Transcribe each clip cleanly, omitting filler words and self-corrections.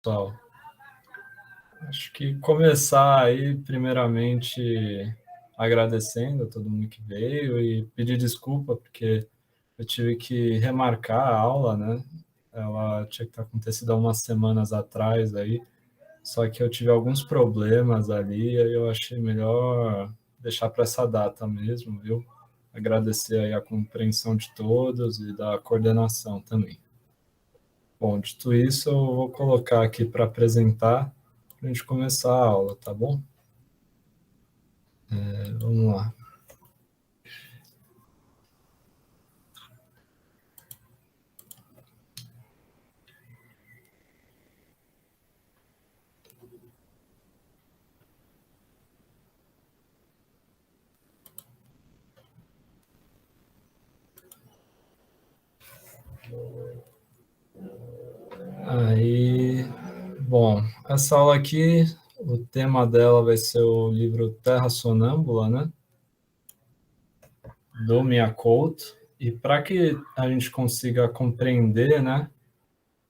pessoal. Acho que começar aí, primeiramente, agradecendo a todo mundo que veio e pedir desculpa, porque eu tive que remarcar a aula, né? Ela tinha que ter acontecido há umas semanas atrás aí, só que eu tive alguns problemas ali, aí eu achei melhor deixar para essa data mesmo, viu? Agradecer aí a compreensão de todos e da coordenação também. Bom, dito isso, eu vou colocar aqui para apresentar, para a gente começar a aula, tá bom? Vamos lá. Aí, bom, essa aula aqui, o tema dela vai ser o livro Terra Sonâmbula, né? Do Mia Couto. E para que a gente consiga compreender, né,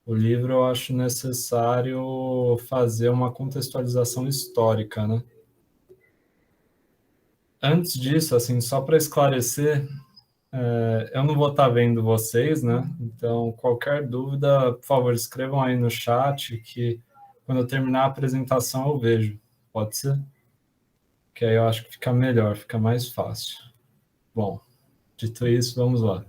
o livro, eu acho necessário fazer uma contextualização histórica, né? Antes disso, assim, só para esclarecer, eu não vou estar vendo vocês, né? Então, qualquer dúvida, por favor, escrevam aí no chat que quando eu terminar a apresentação eu vejo. Pode ser? Que aí eu acho que fica melhor, fica mais fácil. Bom, dito isso, vamos lá.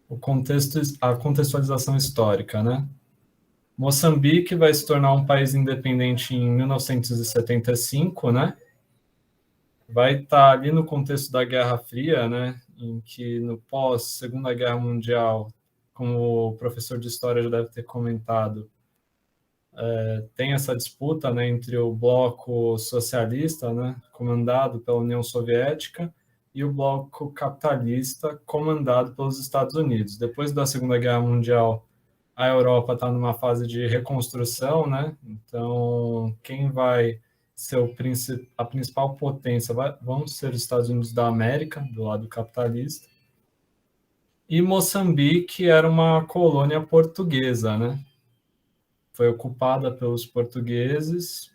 O contexto, a contextualização histórica, né? Moçambique vai se tornar um país independente em 1975, né? Vai estar ali no contexto da Guerra Fria, né? Em que no pós Segunda Guerra Mundial, como o professor de história já deve ter comentado, tem essa disputa, né, entre o bloco socialista, né, comandado pela União Soviética, e o bloco capitalista, comandado pelos Estados Unidos. Depois da Segunda Guerra Mundial, a Europa está numa fase de reconstrução, né? Então, quem vai ser a principal potência vão ser os Estados Unidos da América, do lado capitalista. E Moçambique era uma colônia portuguesa, né? Foi ocupada pelos portugueses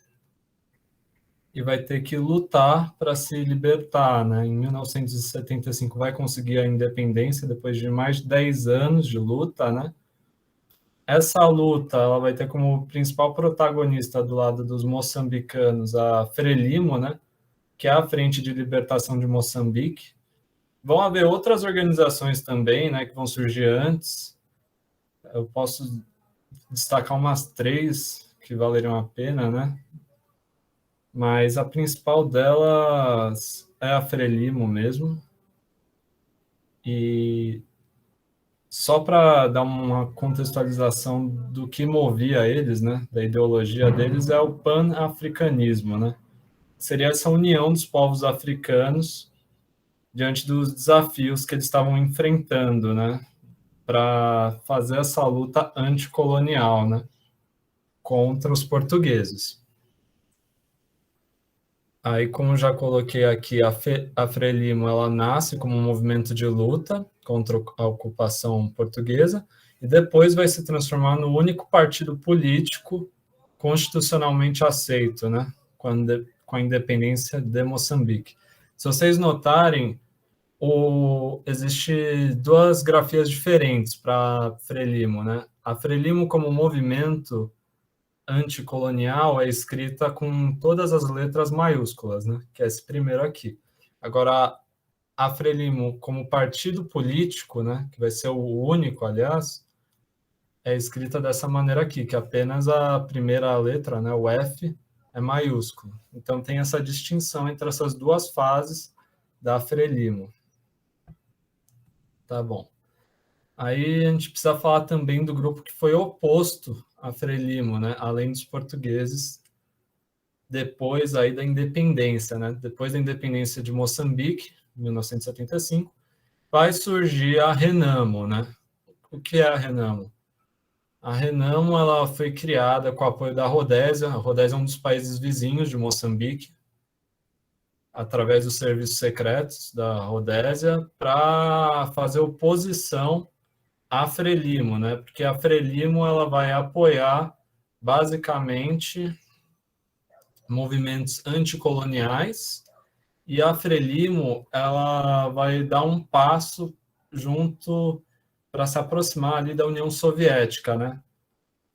e vai ter que lutar para se libertar, né? Em 1975 vai conseguir a independência depois de mais de 10 anos de luta, né? Essa luta, ela vai ter como principal protagonista do lado dos moçambicanos a Frelimo, né? Que é a Frente de Libertação de Moçambique. Vão haver outras organizações também, né, que vão surgir antes. Eu posso destacar umas 3 que valeriam a pena, né? Mas a principal delas é a Frelimo mesmo. E só para dar uma contextualização do que movia eles, né, da ideologia deles, é o pan-africanismo, né? Seria essa união dos povos africanos diante dos desafios que eles estavam enfrentando, né, para fazer essa luta anticolonial, né, contra os portugueses. Aí, como já coloquei aqui, a Frelimo, ela nasce como um movimento de luta contra a ocupação portuguesa e depois vai se transformar no único partido político constitucionalmente aceito, né, com a independência de Moçambique. Se vocês notarem, existe 2 grafias diferentes para Frelimo, né? A Frelimo como movimento anticolonial é escrita com todas as letras maiúsculas, né? Que é esse primeiro aqui. Agora, a Frelimo como partido político, né? Que vai ser o único, aliás, é escrita dessa maneira aqui, que apenas a primeira letra, né? O F é maiúsculo. Então tem essa distinção entre essas 2 fases da Frelimo. Tá bom. Aí a gente precisa falar também do grupo que foi oposto a Frelimo, né? Além dos portugueses, depois aí da independência, né? Depois da independência de Moçambique, em 1975, vai surgir a Renamo, né? O que é a Renamo? A Renamo, ela foi criada com o apoio da Rodésia. A Rodésia é um dos países vizinhos de Moçambique, através dos serviços secretos da Rodésia, para fazer oposição a Frelimo, né? Porque a Frelimo ela vai apoiar basicamente movimentos anticoloniais e a Frelimo ela vai dar um passo junto para se aproximar ali da União Soviética, né?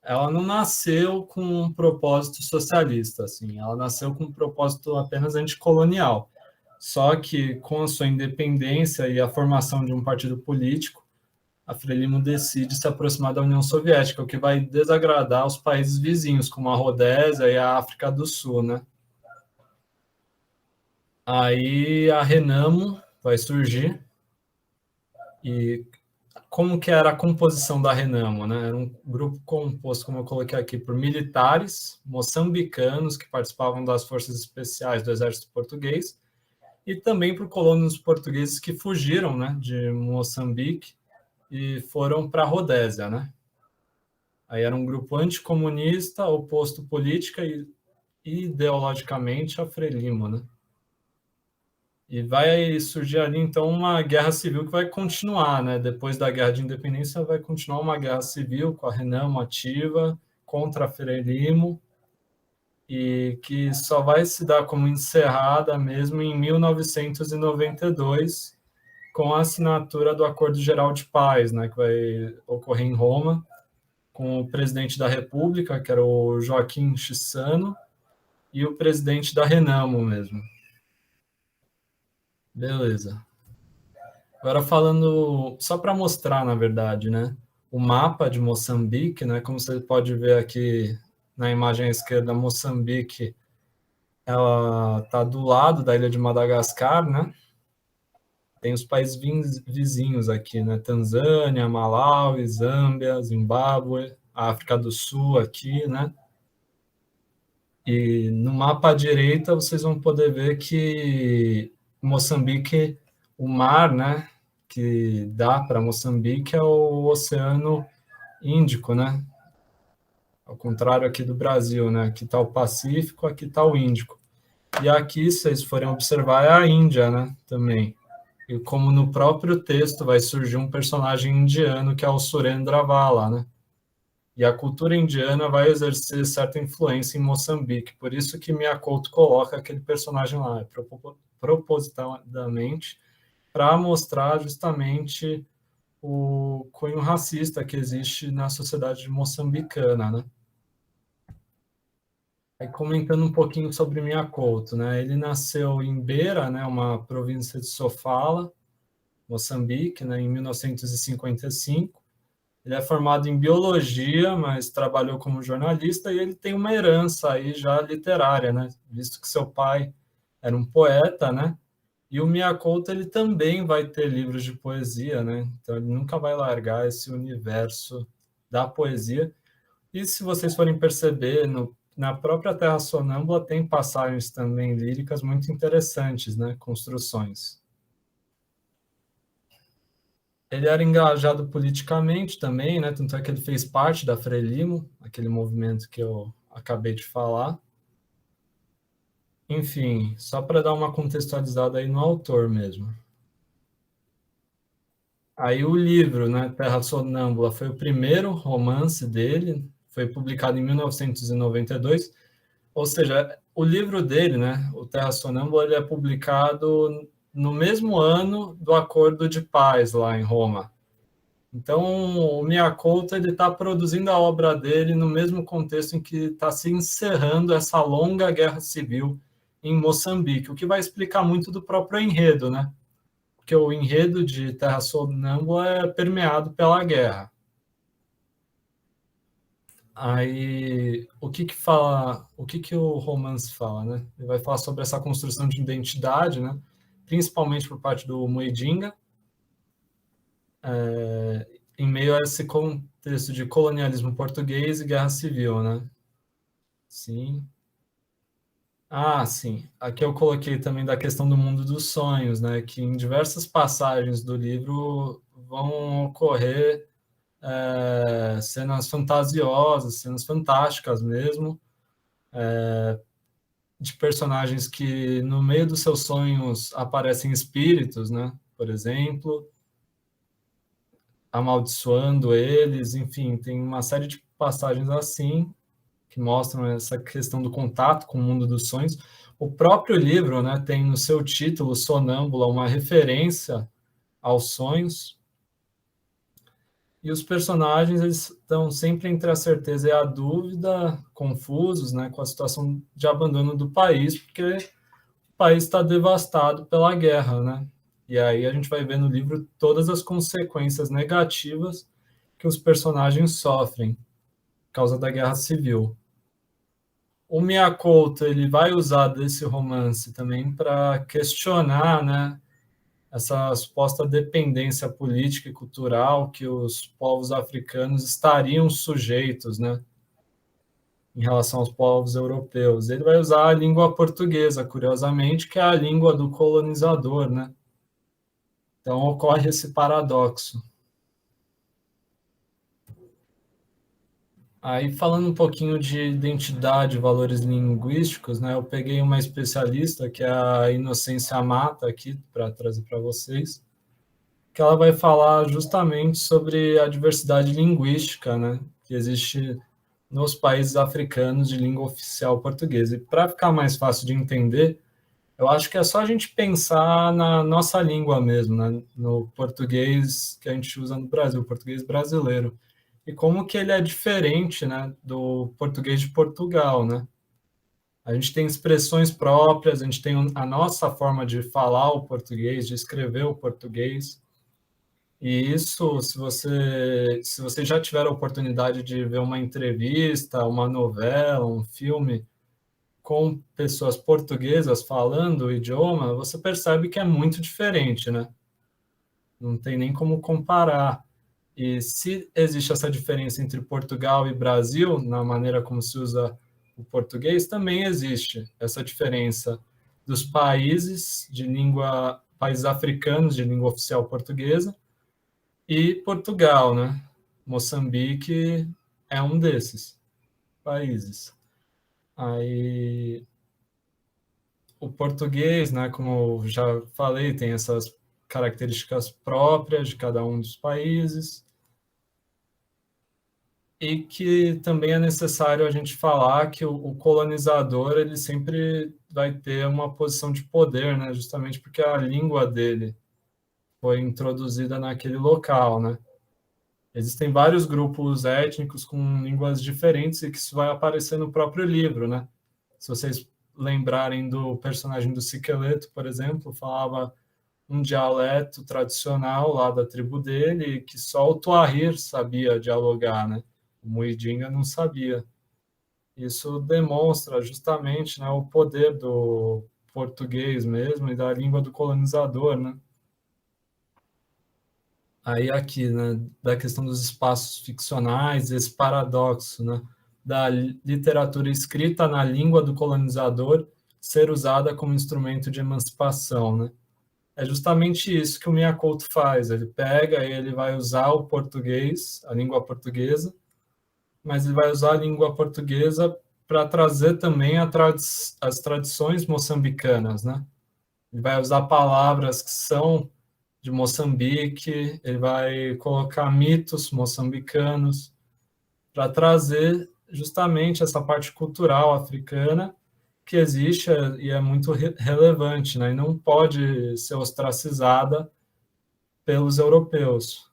Ela não nasceu com um propósito socialista, assim, ela nasceu com um propósito apenas anticolonial. Só que com a sua independência e a formação de um partido político, a Frelimo decide se aproximar da União Soviética, o que vai desagradar os países vizinhos, como a Rodésia e a África do Sul, né? Aí a Renamo vai surgir e como que era a composição da Renamo, né? Era um grupo composto, como eu coloquei aqui, por militares moçambicanos que participavam das forças especiais do exército português e também por colonos portugueses que fugiram, né, de Moçambique e foram para a Rodésia, né? Aí era um grupo anticomunista, oposto política e ideologicamente a Frelimo, né? E vai surgir ali, então, uma guerra civil que vai continuar, né? Depois da Guerra de Independência, vai continuar uma guerra civil com a Renamo ativa contra a Frelimo e que só vai se dar como encerrada mesmo em 1992, com a assinatura do Acordo Geral de Paz, né? Que vai ocorrer em Roma, com o presidente da República, que era o Joaquim Chissano, e o presidente da Renamo mesmo. Beleza. Agora falando, só para mostrar, na verdade, né, o mapa de Moçambique, né, como você pode ver aqui na imagem à esquerda, Moçambique, ela está do lado da ilha de Madagascar, né, tem os países vizinhos aqui, né, Tanzânia, Malawi, Zâmbia, Zimbábue, África do Sul aqui, né, e no mapa à direita vocês vão poder ver que Moçambique, o mar, né, que dá para Moçambique é o Oceano Índico, né? Ao contrário aqui do Brasil, né? Aqui está o Pacífico, aqui está o Índico. E aqui, se vocês forem observar, é a Índia, né? Também. E como no próprio texto vai surgir um personagem indiano que é o Surendravala, né? E a cultura indiana vai exercer certa influência em Moçambique. Por isso que Miyakoto coloca aquele personagem lá, propositadamente, para mostrar justamente o cunho racista que existe na sociedade moçambicana, né? Aí comentando um pouquinho sobre Miyakoto, né? Ele nasceu em Beira, né, uma província de Sofala, Moçambique, né, em 1955. Ele é formado em biologia, mas trabalhou como jornalista e ele tem uma herança aí já literária, né? Visto que seu pai era um poeta, né? E o Miyakoto ele também vai ter livros de poesia, né? Então ele nunca vai largar esse universo da poesia. E se vocês forem perceber, na própria Terra Sonâmbula tem passagens também líricas muito interessantes, né? Construções. Ele era engajado politicamente também, né? Tanto é que ele fez parte da Frelimo, aquele movimento que eu acabei de falar. Enfim, só para dar uma contextualizada aí no autor mesmo. Aí o livro, né, Terra Sonâmbula, foi o primeiro romance dele, foi publicado em 1992, ou seja, o livro dele, né, o Terra Sonâmbula, ele é publicado no mesmo ano do Acordo de Paz lá em Roma. Então, o Miyakoto ele está produzindo a obra dele no mesmo contexto em que está se encerrando essa longa guerra civil em Moçambique, o que vai explicar muito do próprio enredo, né? Porque o enredo de Terra Sonâmbula é permeado pela guerra. Aí, o que o romance fala, né? Ele vai falar sobre essa construção de identidade, né? Principalmente por parte do Muedinga, em meio a esse contexto de colonialismo português e guerra civil, né? Sim. Ah, sim. Aqui eu coloquei também da questão do mundo dos sonhos, né? Que em diversas passagens do livro vão ocorrer cenas fantasiosas, cenas fantásticas mesmo, de personagens que no meio dos seus sonhos aparecem espíritos, né? Por exemplo, amaldiçoando eles, enfim, tem uma série de passagens assim que mostram essa questão do contato com o mundo dos sonhos. O próprio livro, né, tem no seu título, Sonâmbula, uma referência aos sonhos. E os personagens, eles estão sempre entre a certeza e a dúvida, confusos, né, com a situação de abandono do país, porque o país está devastado pela guerra, né? E aí a gente vai ver no livro todas as consequências negativas que os personagens sofrem por causa da guerra civil. O Miyakoto, ele vai usar desse romance também para questionar, né, essa suposta dependência política e cultural que os povos africanos estariam sujeitos, né, em relação aos povos europeus. Ele vai usar a língua portuguesa, curiosamente, que é a língua do colonizador, né? Então ocorre esse paradoxo. Aí, falando um pouquinho de identidade e valores linguísticos, né, eu peguei uma especialista, que é a Inocência Mata, aqui, para trazer para vocês, que ela vai falar justamente sobre a diversidade linguística, né, que existe nos países africanos de língua oficial portuguesa. E para ficar mais fácil de entender, eu acho que é só a gente pensar na nossa língua mesmo, né, no português que a gente usa no Brasil, o português brasileiro. E como que ele é diferente, né, do português de Portugal, né? A gente tem expressões próprias, a gente tem a nossa forma de falar o português, de escrever o português. E isso, se você já tiver a oportunidade de ver uma entrevista, uma novela, um filme com pessoas portuguesas falando o idioma, você percebe que é muito diferente, né? Não tem nem como comparar. E se existe essa diferença entre Portugal e Brasil, na maneira como se usa o português, também existe essa diferença dos países africanos de língua oficial portuguesa e Portugal, né? Moçambique é um desses países. Aí o português, né, como eu já falei, tem essas características próprias de cada um dos países. E que também é necessário a gente falar que o colonizador ele sempre vai ter uma posição de poder, né? Justamente porque a língua dele foi introduzida naquele local, né? Existem vários grupos étnicos com línguas diferentes e que isso vai aparecer no próprio livro, né? Se vocês lembrarem do personagem do Siqueleto, por exemplo, falava um dialeto tradicional lá da tribo dele que só o Tuahir sabia dialogar, né? O Muidinga não sabia. Isso demonstra justamente, né, o poder do português mesmo e da língua do colonizador, né? Aí aqui, né, da questão dos espaços ficcionais, esse paradoxo, né, da literatura escrita na língua do colonizador ser usada como instrumento de emancipação, né? É justamente isso que o Miyakoto faz. Ele pega e ele vai usar o português, a língua portuguesa, mas ele vai usar a língua portuguesa para trazer também as tradições moçambicanas, né? Ele vai usar palavras que são de Moçambique, ele vai colocar mitos moçambicanos para trazer justamente essa parte cultural africana que existe e é muito relevante, né? E não pode ser ostracizada pelos europeus.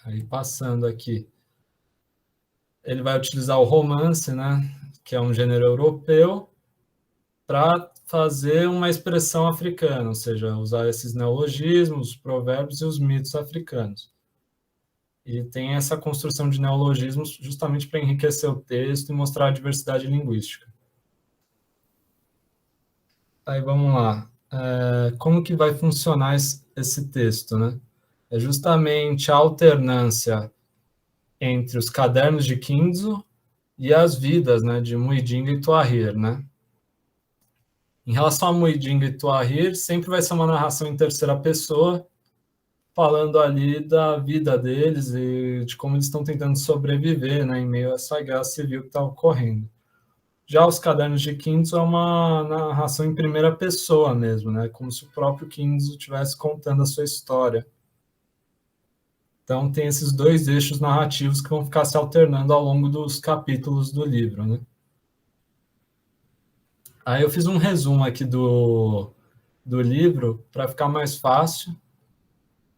Aí passando aqui, ele vai utilizar o romance, né, que é um gênero europeu, para fazer uma expressão africana, ou seja, usar esses neologismos, os provérbios e os mitos africanos. E tem essa construção de neologismos justamente para enriquecer o texto e mostrar a diversidade linguística. Aí vamos lá. Como que vai funcionar esse texto, né? É justamente a alternância entre os cadernos de Kinzo e as vidas, né, de Muidinga e Tuahir, né? Em relação a Muidinga e Tuahir, sempre vai ser uma narração em terceira pessoa, falando ali da vida deles e de como eles estão tentando sobreviver, né, em meio a essa guerra civil que está ocorrendo. Já os cadernos de Kinzo é uma narração em primeira pessoa mesmo, né, como se o próprio Kinzo estivesse contando a sua história. Então, tem esses dois eixos narrativos que vão ficar se alternando ao longo dos capítulos do livro, né? Aí eu fiz um resumo aqui do livro para ficar mais fácil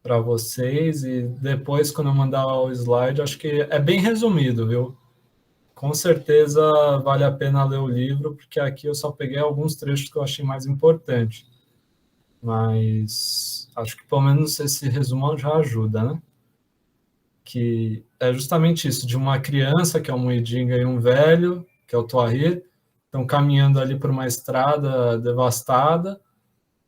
para vocês, e depois, quando eu mandar o slide, acho que é bem resumido, viu? Com certeza vale a pena ler o livro, porque aqui eu só peguei alguns trechos que eu achei mais importantes. Mas acho que pelo menos esse resumo já ajuda, né? Que é justamente isso, de uma criança, que é o Muidinga, e um velho, que é o Tuahir, estão caminhando ali por uma estrada devastada,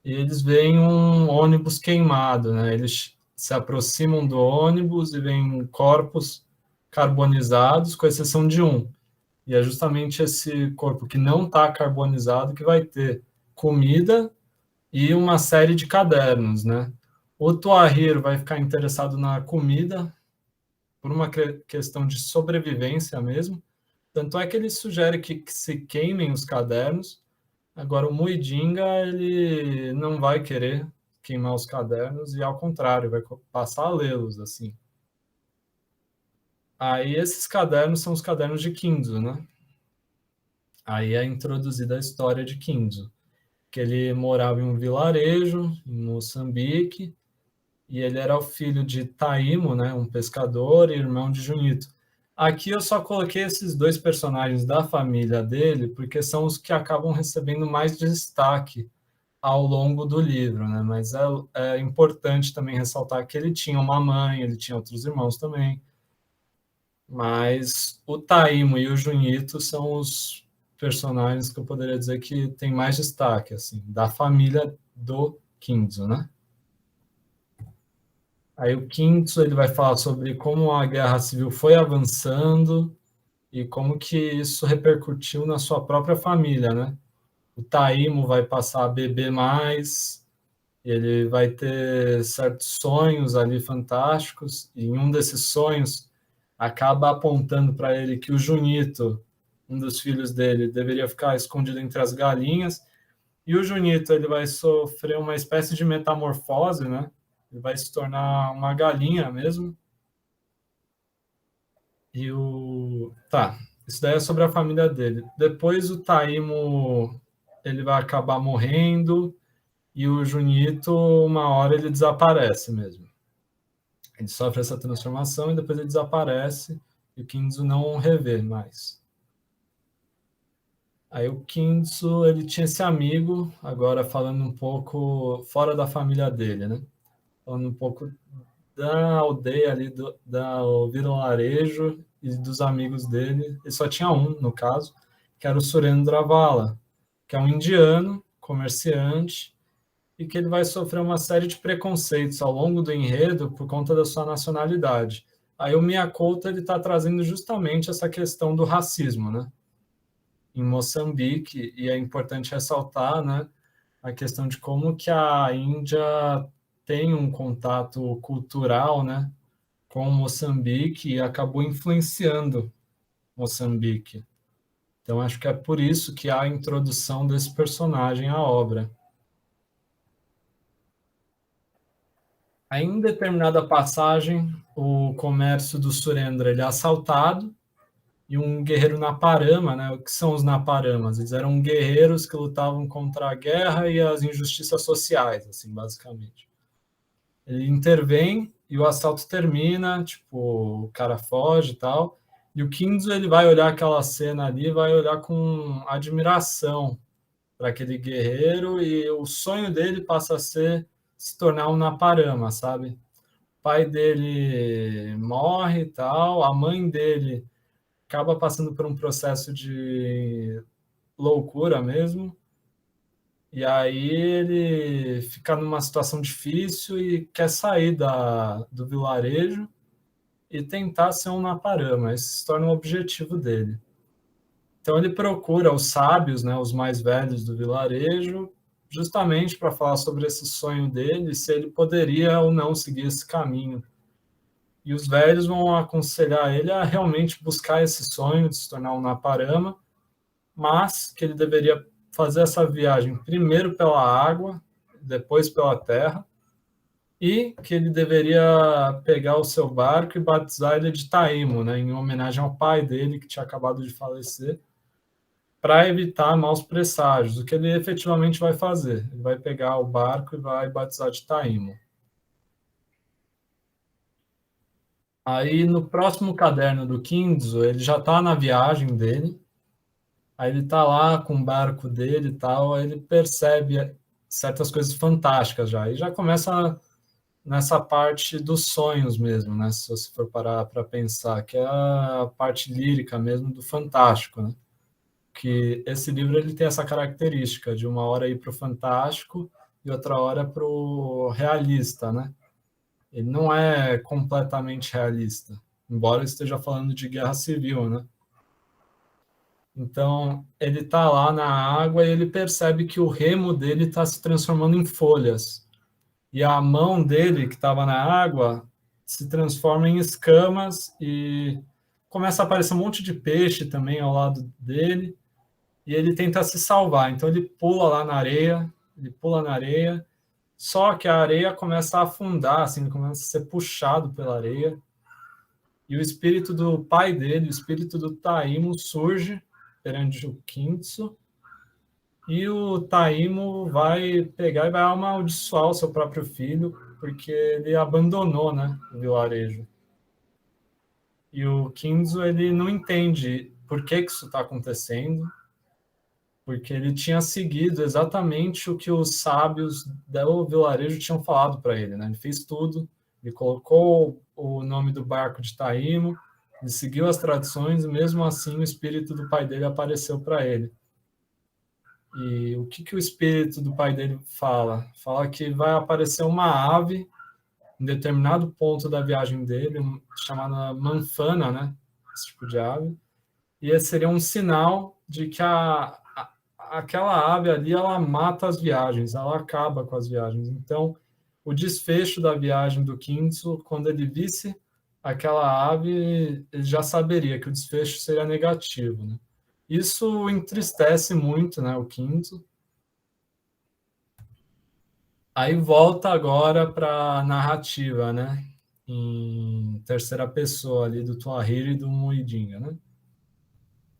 e eles veem um ônibus queimado, né? Eles se aproximam do ônibus e veem corpos carbonizados, com exceção de um. E é justamente esse corpo que não está carbonizado que vai ter comida e uma série de cadernos, né? O Tuahir vai ficar interessado na comida por uma questão de sobrevivência mesmo. Tanto é que ele sugere que se queimem os cadernos. Agora, o Muidinga, ele não vai querer queimar os cadernos e, ao contrário, vai passar a lê-los, assim. Aí, esses cadernos são os cadernos de Kinzo, né? Aí é introduzida a história de Kinzo, que ele morava em um vilarejo, em Moçambique, e ele era o filho de Taimo, né, um pescador, e irmão de Junito. Aqui eu só coloquei esses dois personagens da família dele, porque são os que acabam recebendo mais destaque ao longo do livro, né? Mas é importante também ressaltar que ele tinha uma mãe, ele tinha outros irmãos também, mas o Taimo e o Junito são os personagens que eu poderia dizer que tem mais destaque, assim, da família do Kinzo, né? Aí o Kinzo, ele vai falar sobre como a guerra civil foi avançando e como que isso repercutiu na sua própria família, né? O Taimo vai passar a beber mais, ele vai ter certos sonhos ali fantásticos, e em um desses sonhos acaba apontando para ele que o Junito, um dos filhos dele, deveria ficar escondido entre as galinhas, e o Junito, ele vai sofrer uma espécie de metamorfose, né? Ele vai se tornar uma galinha mesmo. E o... Tá, isso daí é sobre a família dele. Depois o Taimo, ele vai acabar morrendo, e o Junito, uma hora ele desaparece mesmo. Ele sofre essa transformação e depois ele desaparece, e o Kinzo não revê mais. Aí o Kinzo, ele tinha esse amigo, agora falando um pouco fora da família dele, né? Falando um pouco da aldeia ali, do vilarejo e dos amigos dele. Ele só tinha um, no caso, que era o Surendravala, que é um indiano, comerciante, e que ele vai sofrer uma série de preconceitos ao longo do enredo por conta da sua nacionalidade. Aí o Miyakouta está trazendo justamente essa questão do racismo, né? Em Moçambique, e é importante ressaltar, né, a questão de como que a Índia tem um contato cultural, né, com Moçambique e acabou influenciando Moçambique. Então, acho que é por isso que há a introdução desse personagem à obra. Aí, em determinada passagem, o comércio do Surendra ele é assaltado, e um guerreiro Naparama, né? O que são os Naparamas? Eles eram guerreiros que lutavam contra a guerra e as injustiças sociais, assim, basicamente. Ele intervém e o assalto termina, tipo, o cara foge e tal, e o Kinzo, ele vai olhar aquela cena ali, vai olhar com admiração para aquele guerreiro, e o sonho dele passa a ser se tornar um Naparama, sabe? O pai dele morre e tal, a mãe dele acaba passando por um processo de loucura mesmo, e aí ele fica numa situação difícil e quer sair do vilarejo e tentar ser um Naparama. Esse se torna um objetivo dele. Então ele procura os sábios, né, os mais velhos do vilarejo, justamente para falar sobre esse sonho dele, se ele poderia ou não seguir esse caminho. E os velhos vão aconselhar ele a realmente buscar esse sonho de se tornar um Naparama, mas que ele deveria fazer essa viagem primeiro pela água, depois pela terra, e que ele deveria pegar o seu barco e batizar ele de Taimo, né, em homenagem ao pai dele, que tinha acabado de falecer, para evitar maus presságios, o que ele efetivamente vai fazer. Ele vai pegar o barco e vai batizar de Taimo. Aí, no próximo caderno do Kinzo, ele já está na viagem dele, aí ele está lá com o barco dele e tal, aí ele percebe certas coisas fantásticas já, e já começa nessa parte dos sonhos mesmo, né? Se você for parar para pensar, que é a parte lírica mesmo do fantástico, né? Que esse livro ele tem essa característica de uma hora ir para o fantástico e outra hora para o realista, né? Ele não é completamente realista, embora eu esteja falando de guerra civil, né? Então, ele está lá na água e ele percebe que o remo dele está se transformando em folhas. E a mão dele, que estava na água, se transforma em escamas e começa a aparecer um monte de peixe também ao lado dele. E ele tenta se salvar. Então, ele pula lá na areia, ele pula na areia, só que a areia começa a afundar, assim, ele começa a ser puxado pela areia. E o espírito do pai dele, o espírito do Taimo, surge perante o Kintsu, e o Taimo vai pegar e vai amaldiçoar o seu próprio filho, porque ele abandonou, né, o vilarejo. E o Kinzo, ele não entende por que isso está acontecendo, porque ele tinha seguido exatamente o que os sábios do vilarejo tinham falado para ele, né? Ele fez tudo, ele colocou o nome do barco de Taimo, ele seguiu as tradições, e mesmo assim o espírito do pai dele apareceu para ele. E o que o espírito do pai dele fala? Fala que vai aparecer uma ave em determinado ponto da viagem dele, chamada manfana, né? Esse tipo de ave. E esse seria um sinal de que aquela ave ali, ela mata as viagens, ela acaba com as viagens. Então, o desfecho da viagem do Kintsu, quando ele visse aquela ave, ele já saberia que o desfecho seria negativo, né? Isso entristece muito, né, o Kintsu. Aí volta agora para a narrativa, né? Em terceira pessoa ali do Tuahiro e do Muidinga, né?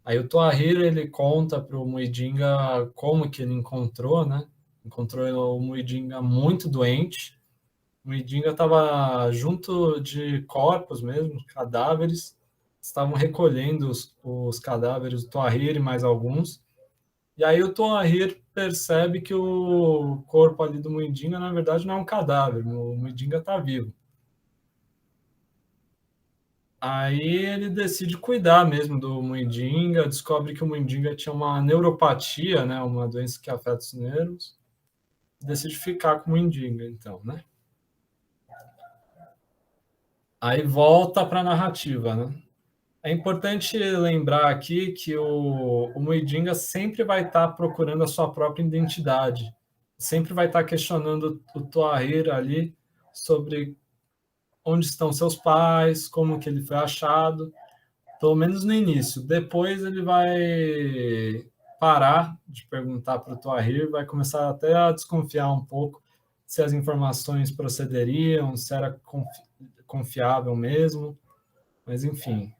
Aí o Tuahiro ele conta para o Muidinga como que ele encontrou, né? Encontrou o Muidinga muito doente. O Muidinga estava junto de corpos mesmo, cadáveres. Estavam recolhendo os cadáveres do Tuahiro e mais alguns. E aí o Toahir percebe que o corpo ali do Muidinga, na verdade, não é um cadáver, o Muidinga está vivo. Aí ele decide cuidar mesmo do Muidinga, descobre que o Muidinga tinha uma neuropatia, né, uma doença que afeta os nervos, decide ficar com o Muidinga, então, né? Aí volta para a narrativa, né? É importante lembrar aqui que o Muidinga sempre vai estar procurando a sua própria identidade, sempre vai estar questionando o Toahir ali sobre onde estão seus pais, como que ele foi achado, pelo menos no início. Depois ele vai parar de perguntar para o Toahir, vai começar até a desconfiar um pouco se as informações procederiam, se era confiável mesmo, mas enfim.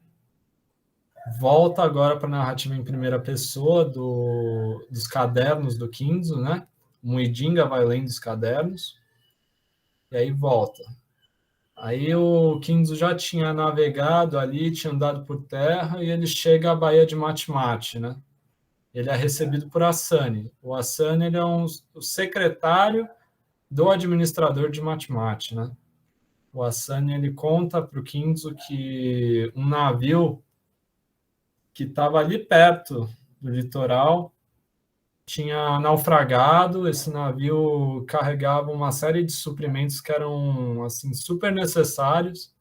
Volta agora para a narrativa em primeira pessoa dos cadernos do Kinzo, né? O Muidinga vai lendo os cadernos, e aí volta. Aí o Kinzo já tinha navegado ali, tinha andado por terra, e ele chega à Baía de Matemate, né? Ele é recebido por Asani. O Asani ele é o secretário do administrador de Matemate, né? O Asani ele conta para o Kinzo que um navio que estava ali perto do litoral tinha naufragado. Esse navio carregava uma série de suprimentos que eram assim super necessários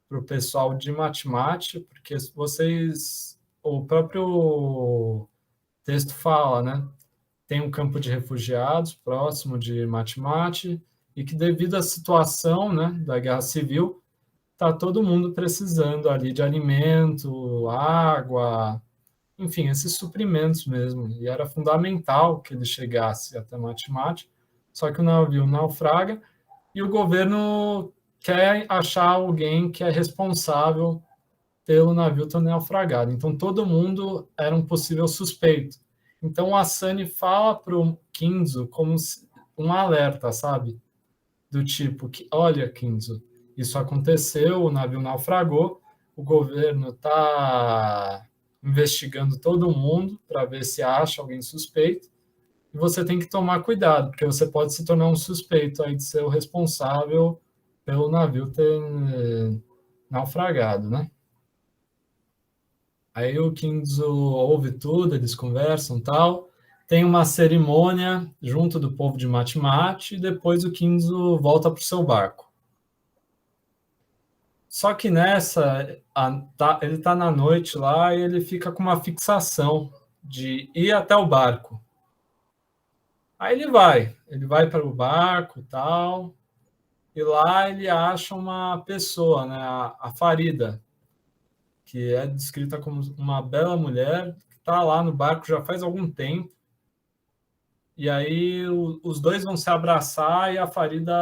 para o pessoal de Matemate, porque vocês, o próprio texto fala, né? Tem um campo de refugiados próximo de Matemate e que devido à situação, né, da guerra civil, tá todo mundo precisando ali de alimento, água, enfim, esses suprimentos mesmo. E era fundamental que ele chegasse até Matemate, só que o navio naufraga e o governo quer achar alguém que é responsável pelo navio ter naufragado. Então, todo mundo era um possível suspeito. Então, a Sunny fala para o Kinzo como um alerta, sabe? Do tipo, que, olha, Kinzo, isso aconteceu, o navio naufragou, o governo está investigando todo mundo para ver se acha alguém suspeito, e você tem que tomar cuidado, porque você pode se tornar um suspeito aí de ser o responsável pelo navio ter naufragado, né? Aí o Kinzo ouve tudo, eles conversam e tal. Tem uma cerimônia junto do povo de Mate-Mate e depois o Kinzo volta para o seu barco. Só que nessa, ele está na noite lá e ele fica com uma fixação de ir até o barco. Aí ele vai para o barco e tal, e lá ele acha uma pessoa, né, a Farida, que é descrita como uma bela mulher, que está lá no barco já faz algum tempo. E aí os dois vão se abraçar e a Farida,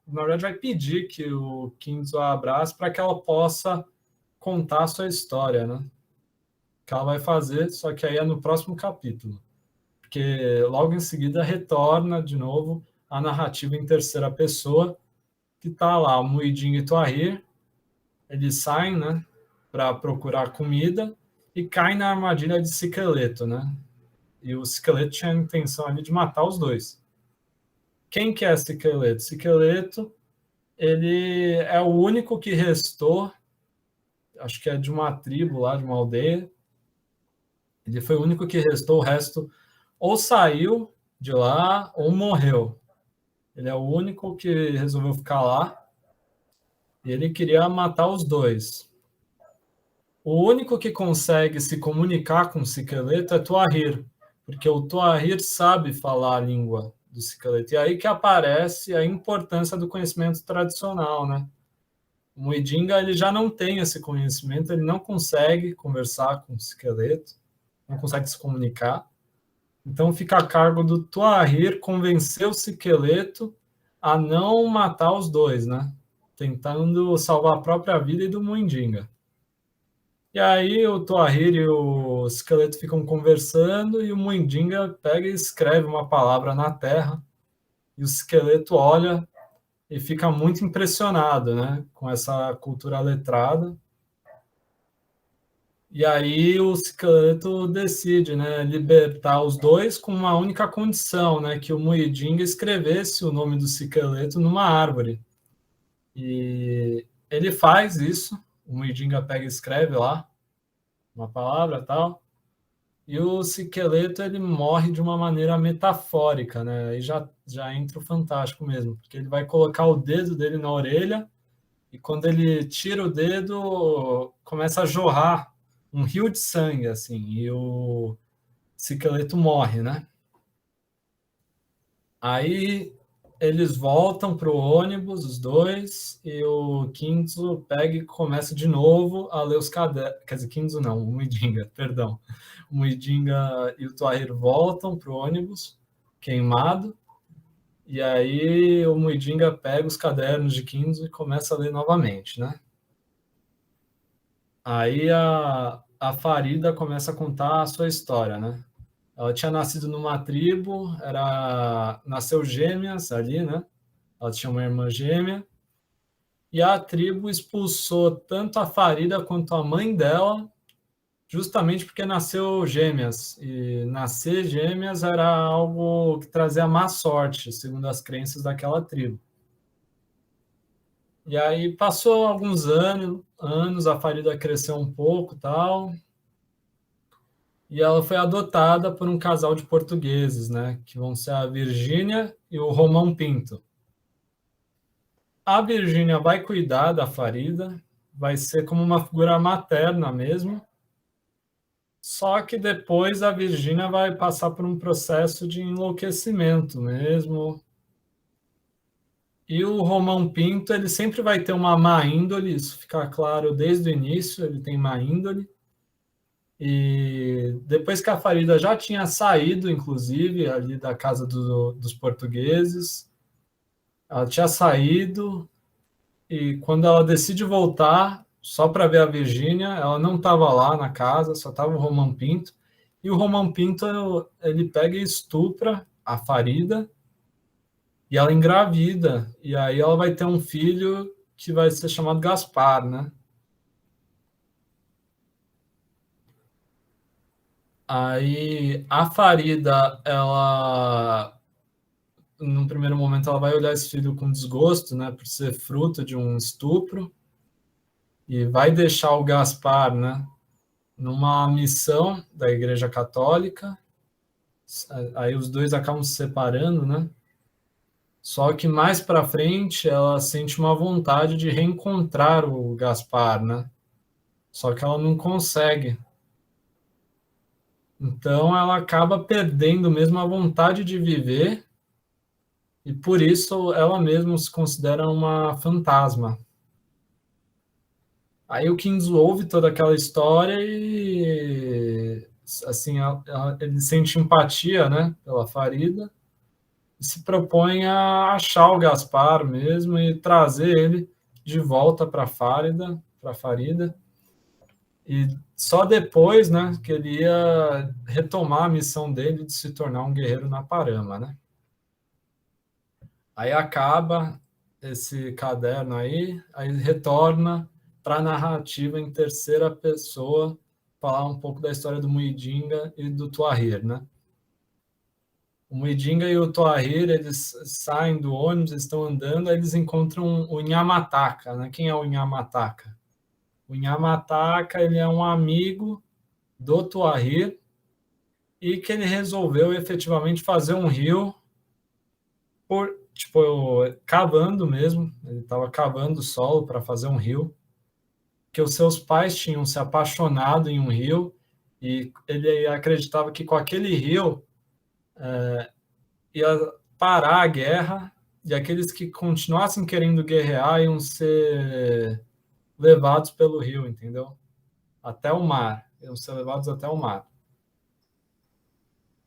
na verdade, vai pedir que o Kinzo a abrace para que ela possa contar a sua história, né? Que ela vai fazer, só que aí é no próximo capítulo. Porque logo em seguida retorna de novo a narrativa em terceira pessoa, que está lá o Muidin e Tuahir, eles saem, né, para procurar comida e caem na armadilha de Sikeleto, né? E o Sikeleto tinha a intenção ali de matar os dois. Quem que é Sikeleto? Sikeleto, ele é o único que restou, acho que é de uma tribo lá, de uma aldeia. Ele foi o único que restou, o resto ou saiu de lá ou morreu. Ele é o único que resolveu ficar lá e ele queria matar os dois. O único que consegue se comunicar com o Sikeleto é Tuahir, porque o Tuahir sabe falar a língua do Sikeleto. E aí que aparece a importância do conhecimento tradicional, né? O Muidinga, ele já não tem esse conhecimento, ele não consegue conversar com o Sikeleto, não consegue se comunicar. Então fica a cargo do Tuahir convencer o Sikeleto a não matar os dois, né? Tentando salvar a própria vida e do Muidinga. E aí o Tuahir e o Esqueleto ficam conversando e o Muindinga pega e escreve uma palavra na terra e o Esqueleto olha e fica muito impressionado, né, com essa cultura letrada. E aí o Esqueleto decide, né, libertar os dois com uma única condição, né, que o Muindinga escrevesse o nome do Esqueleto numa árvore. E ele faz isso, o Muindinga pega e escreve lá uma palavra tal. E o Sikeleto, ele morre de uma maneira metafórica, né? Aí já entra o fantástico mesmo, porque ele vai colocar o dedo dele na orelha e quando ele tira o dedo, começa a jorrar um rio de sangue, assim, e o Sikeleto morre, né? Aí eles voltam para o ônibus, os dois, e o Kinzo pega e começa de novo a ler os cadernos. Quer dizer, Kinzo não, o Muidinga, perdão. O Muidinga e o Tuahir voltam para o ônibus, queimado, e aí o Muidinga pega os cadernos de Kinzo e começa a ler novamente, né? Aí a Farida começa a contar a sua história, né? Ela tinha nascido numa tribo, nasceu gêmeas ali, né? Ela tinha uma irmã gêmea, e a tribo expulsou tanto a Farida quanto a mãe dela, justamente porque nasceu gêmeas. E nascer gêmeas era algo que trazia má sorte, segundo as crenças daquela tribo. E aí passou alguns anos, a Farida cresceu um pouco, tal, e ela foi adotada por um casal de portugueses, né, que vão ser a Virgínia e o Romão Pinto. A Virgínia vai cuidar da Farida, vai ser como uma figura materna mesmo, só que depois a Virgínia vai passar por um processo de enlouquecimento mesmo. E o Romão Pinto, ele sempre vai ter uma má índole, isso fica claro desde o início, ele tem má índole. E depois que a Farida já tinha saído, inclusive, ali da casa dos portugueses, Ela tinha saído e quando ela decide voltar, só para ver a Virgínia, ela não estava lá na casa, só estava o Romão Pinto. E o Romão Pinto, ele pega e estupra a Farida e ela engravida. E aí ela vai ter um filho que vai ser chamado Gaspar, né? Aí a Farida, ela, num primeiro momento, ela vai olhar esse filho com desgosto, né, por ser fruto de um estupro, e vai deixar o Gaspar, né, numa missão da Igreja Católica. Aí os dois acabam se separando, né? Só que mais para frente ela sente uma vontade de reencontrar o Gaspar, né? Só que ela não consegue. Então ela acaba perdendo mesmo a vontade de viver e por isso ela mesma se considera uma fantasma. Aí o Kinzo ouve toda aquela história e assim ele sente empatia, né, pela Farida e se propõe a achar o Gaspar mesmo e trazer ele de volta para Farida. E só depois, né, que ele ia retomar a missão dele de se tornar um guerreiro na Parama, né? Aí acaba esse caderno aí retorna para a narrativa em terceira pessoa, falar um pouco da história do Muidinga e do Tuahir, né? O Muidinga e o Tuahir, eles saem do ônibus, estão andando, aí eles encontram o Nhamataka, né? Quem é o Nhamataka? O Nhamataka, ele é um amigo do Tuahir e que ele resolveu efetivamente fazer um rio por, tipo, cavando mesmo, ele estava cavando o solo para fazer um rio, que os seus pais tinham se apaixonado em um rio e ele acreditava que com aquele rio ia parar a guerra e aqueles que continuassem querendo guerrear iam ser levados pelo rio, entendeu? Até o mar, iam ser levados até o mar.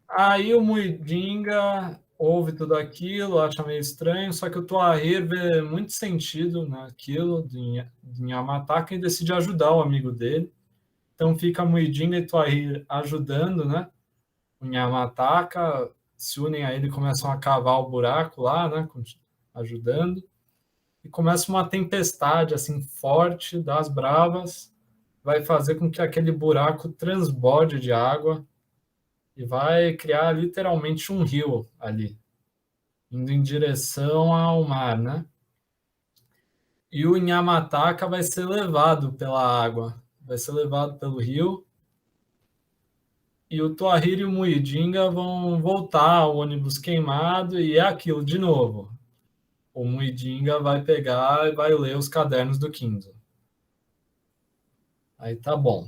Aí o Muidinga ouve tudo aquilo, acha meio estranho, só que o Tuahir vê muito sentido naquilo de Nhamataka e decide ajudar o amigo dele. Então fica Muidinga e Tuahir ajudando, né? O Nhamataka, se unem a ele e começam a cavar o buraco lá, né? Ajudando. E começa uma tempestade assim forte das bravas, vai fazer com que aquele buraco transborde de água e vai criar literalmente um rio ali, indo em direção ao mar, né? E o Nhamataka vai ser levado pela água, vai ser levado pelo rio, e o Tuahir e o Muidinga vão voltar ao ônibus queimado, e é aquilo de novo. O Muidinga vai pegar e vai ler os cadernos do Kinzo. Aí tá bom.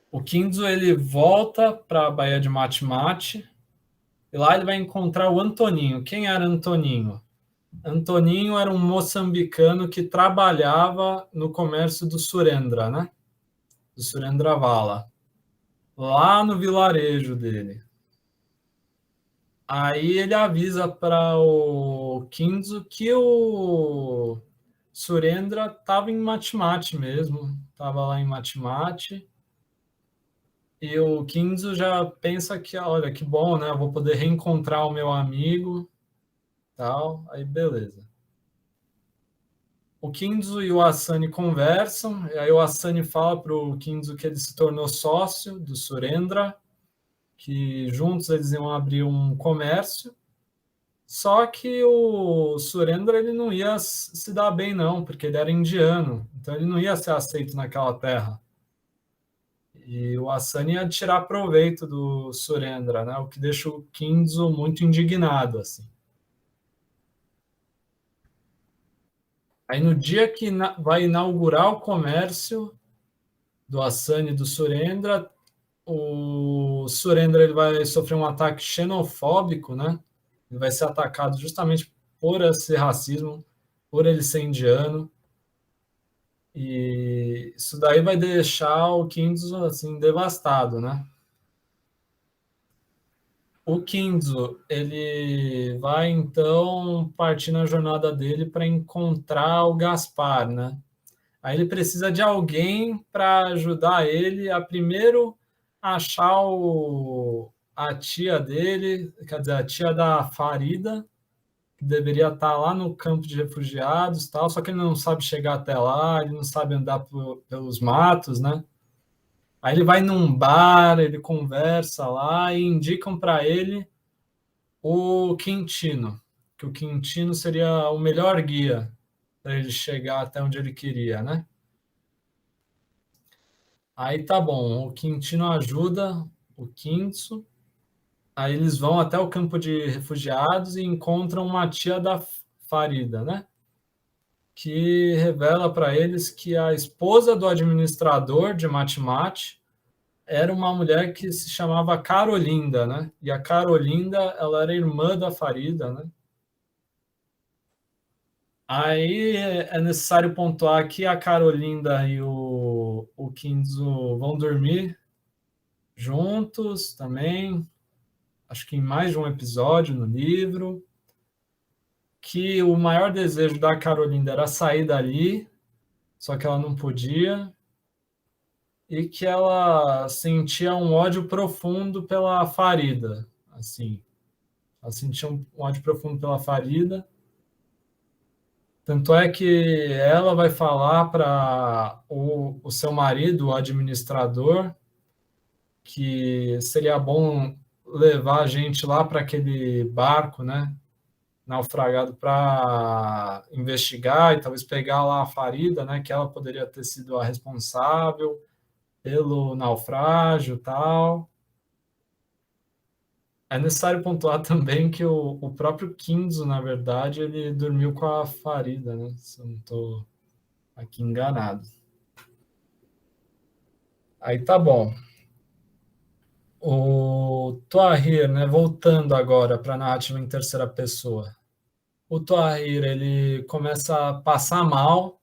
O Kinzo ele volta para a Baía de Mate-Mate, e lá ele vai encontrar o Antoninho. Quem era Antoninho? Antoninho era um moçambicano que trabalhava no comércio do Surendra, né? Do Surendраvala, lá no vilarejo dele. Aí ele avisa para o Kinzo que o Surendra estava em Matemate mesmo, estava lá em Matemate. E o Kinzo já pensa que, olha, que bom, né? Eu vou poder reencontrar o meu amigo, tal. Aí beleza. O Kinzo e o Asani conversam, e aí o Asani fala para o Kinzo que ele se tornou sócio do Surendra, que juntos eles iam abrir um comércio, só que o Surendra ele não ia se dar bem não, porque ele era indiano, então ele não ia ser aceito naquela terra. E o Asani ia tirar proveito do Surendra, né? O que deixa o Kinzo muito indignado, assim. Aí no dia que vai inaugurar o comércio do Asani e do Surendra, o Surendra ele vai sofrer um ataque xenofóbico, né? Ele vai ser atacado justamente por esse racismo, por ele ser indiano. E isso daí vai deixar o Kinzo assim devastado, né? O Kinzo, ele vai então partir na jornada dele para encontrar o Gaspar, né? Aí ele precisa de alguém para ajudar ele a primeiro achar a tia dele, quer dizer, a tia da Farida, que deveria estar lá no campo de refugiados, tal, só que ele não sabe chegar até lá, ele não sabe andar pelos matos, né? Aí ele vai num bar, ele conversa lá e indicam para ele o Quintino, que o Quintino seria o melhor guia para ele chegar até onde ele queria, né? Aí tá bom, o Quintino ajuda o Quinto, aí eles vão até o campo de refugiados e encontram uma tia da Farida, né? Que revela para eles que a esposa do administrador de Matemate era uma mulher que se chamava Carolinda, né? E a Carolinda, ela era irmã da Farida, né? Aí é necessário pontuar que a Carolinda e o Kinzo vão dormir juntos também, acho que em mais de um episódio no livro, que o maior desejo da Carolinda era sair dali, só que ela não podia, e que ela sentia um ódio profundo pela Farida, assim, ela sentia um ódio profundo pela Farida, tanto é que ela vai falar para o seu marido, o administrador, que seria bom levar a gente lá para aquele barco, né, naufragado para investigar e talvez pegar lá a Farida, né, que ela poderia ter sido a responsável pelo naufrágio e tal. É necessário pontuar também que o próprio Kinzo, na verdade, ele dormiu com a Farida, né, se eu não estou aqui enganado. Aí tá bom. O Tuahir, né, voltando agora para a narrativa em terceira pessoa. O Tuahir, ele começa a passar mal,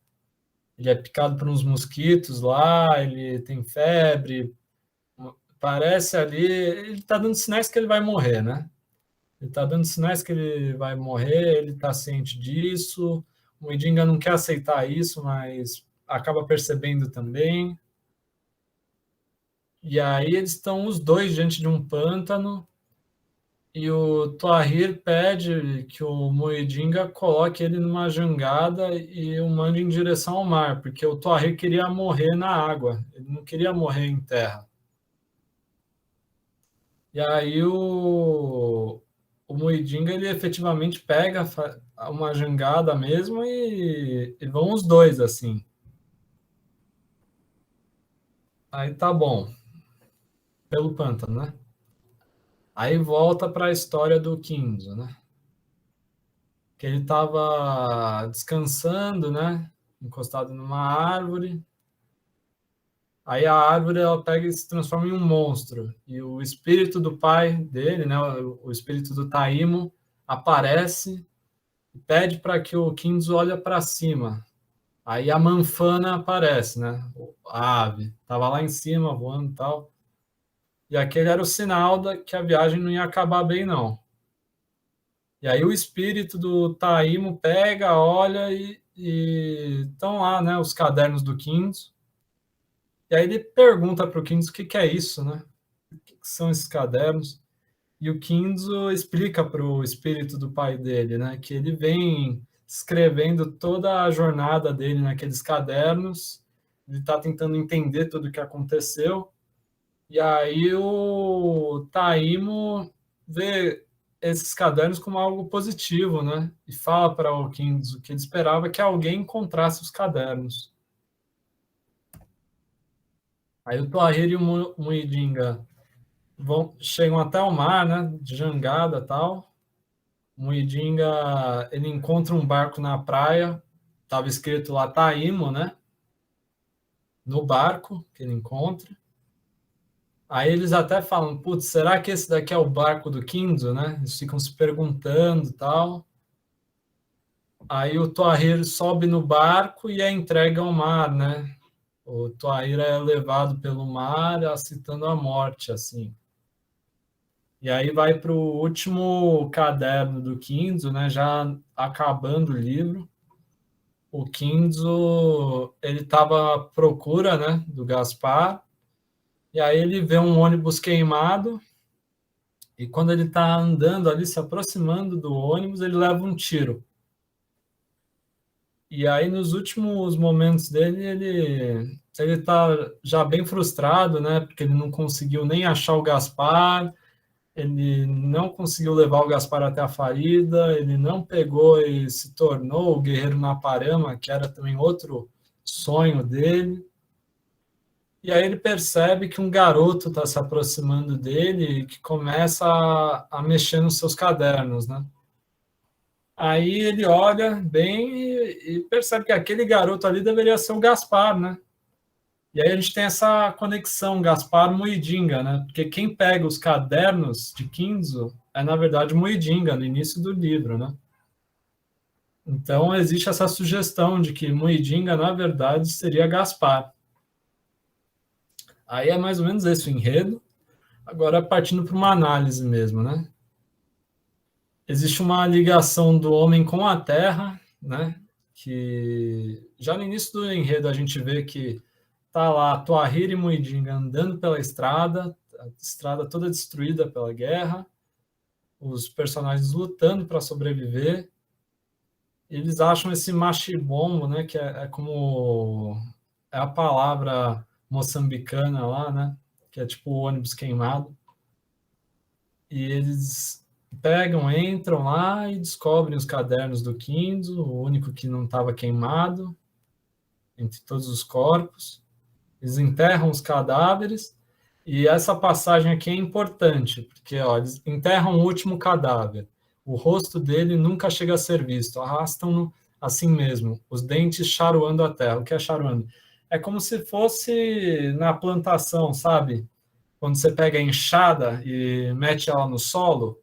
ele é picado por uns mosquitos lá, ele tem febre, parece ali, ele está dando sinais que ele vai morrer, né? Ele está dando sinais que ele vai morrer, ele está ciente disso, o Idinga não quer aceitar isso, mas acaba percebendo também. E aí eles estão os dois diante de um pântano, e o Tuahir pede que o Muidinga coloque ele numa jangada e o mande em direção ao mar, porque o Tuahir queria morrer na água, ele não queria morrer em terra. E aí o Muidinga, ele efetivamente pega uma jangada mesmo e vão os dois, assim. Aí tá bom, pelo pântano, né? Aí volta para a história do Kinzo, né? Que ele estava descansando, né? Encostado numa árvore. Aí a árvore ela pega e se transforma em um monstro. E o espírito do pai dele, né? O espírito do Taimo, aparece e pede para que o Kinzo olhe para cima. Aí a manfana aparece, né? A ave. Estava lá em cima, voando e tal. E aquele era o sinal que a viagem não ia acabar bem, não. E aí o espírito do Taimo pega, olha e estão lá, né? Os cadernos do Kinzo. E aí ele pergunta para o Kinzo o que, que é isso, né? O que, que são esses cadernos? E o Kinzo explica para o espírito do pai dele, né? Que ele vem escrevendo toda a jornada dele naqueles cadernos, ele está tentando entender tudo o que aconteceu, e aí o Taimo vê esses cadernos como algo positivo, né? E fala para o Kinzo que ele esperava que alguém encontrasse os cadernos. Aí o Tuahir e o Muidinga chegam até o mar, né? De jangada e tal. O Muidinga, ele encontra um barco na praia, estava escrito lá Taimo, né? No barco que ele encontra. Aí eles até falam, putz, será que esse daqui é o barco do Kinzo, né? Eles ficam se perguntando e tal. Aí o Tuahir sobe no barco e é entregue ao mar, né? O Tuahir é levado pelo mar, aceitando a morte, assim. E aí vai para o último caderno do Kinzo, né, já acabando o livro. O Kinzo, ele estava à procura, né, do Gaspar, e aí ele vê um ônibus queimado, e quando ele está andando ali, se aproximando do ônibus, ele leva um tiro. E aí, nos últimos momentos dele, ele está já bem frustrado, né, porque ele não conseguiu nem achar o Gaspar, ele não conseguiu levar o Gaspar até a Farida, ele não pegou e se tornou o guerreiro na Parama, que era também outro sonho dele. E aí ele percebe que um garoto está se aproximando dele e que começa a mexer nos seus cadernos, né? Aí ele olha bem e percebe que aquele garoto ali deveria ser o Gaspar, né? E aí a gente tem essa conexão Gaspar-Muidinga, né? Porque quem pega os cadernos de Kinzo é, na verdade, Muidinga, no início do livro, né? Então existe essa sugestão de que Muidinga, na verdade, seria Gaspar. Aí é mais ou menos esse o enredo. Agora partindo para uma análise mesmo, né? Existe uma ligação do homem com a terra, né? Que já no início do enredo a gente vê que tá lá Tuahir e Muidinga andando pela estrada, a estrada toda destruída pela guerra, os personagens lutando para sobreviver. Eles acham esse machibombo, né? Que é como é a palavra moçambicana lá, né? Que é tipo o ônibus queimado. E eles pegam, entram lá e descobrem os cadernos do Kinzo, o único que não estava queimado entre todos os corpos. Eles enterram os cadáveres, e essa passagem aqui é importante, porque ó, eles enterram o último cadáver. O rosto dele nunca chega a ser visto, arrastam-no assim mesmo, os dentes charuando a terra. O que é charuando? É como se fosse na plantação, sabe? Quando você pega a enxada e mete ela no solo,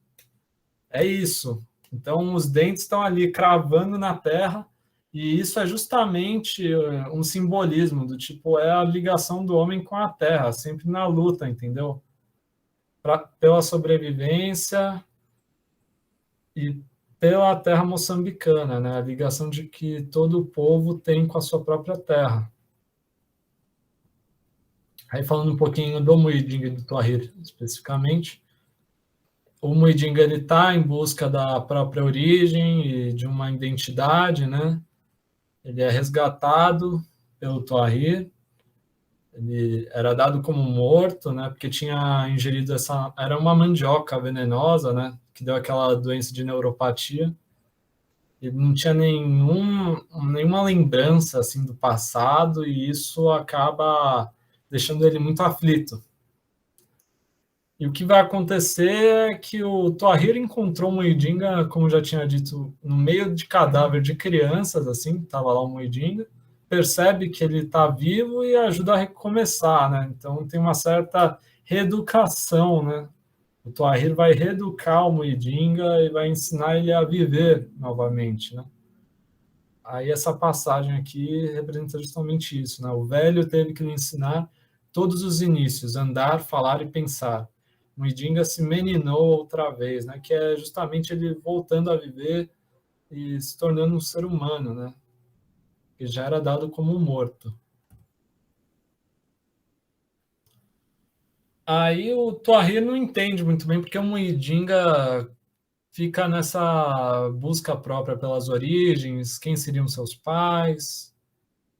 é isso. Então, os dentes estão ali cravando na terra, e isso é justamente um simbolismo do tipo, é a ligação do homem com a terra, sempre na luta, entendeu? Pela sobrevivência e pela terra moçambicana, né? A ligação de que todo o povo tem com a sua própria terra. Aí falando um pouquinho do Muidinga e do Tuahir especificamente, o Muidinga está em busca da própria origem e de uma identidade, né? Ele é resgatado pelo Tuahir, ele era dado como morto, né? Porque tinha ingerido era uma mandioca venenosa, né? Que deu aquela doença de neuropatia. Ele não tinha nenhuma lembrança assim do passado, e isso acaba deixando ele muito aflito. E o que vai acontecer é que o Tuahir encontrou o Muidinga, como já tinha dito, no meio de cadáver de crianças, assim, estava lá o Muidinga, percebe que ele está vivo e ajuda a recomeçar, né? Então tem uma certa reeducação, né? O Tuahir vai reeducar o Muidinga e vai ensinar ele a viver novamente, né? Aí essa passagem aqui representa justamente isso, né? O velho teve que lhe ensinar todos os inícios, andar, falar e pensar. Muidinga se meninou outra vez, né? Que é justamente ele voltando a viver e se tornando um ser humano, né? Que já era dado como morto. Aí o Tuahir não entende muito bem porque o Muidinga fica nessa busca própria pelas origens, quem seriam seus pais.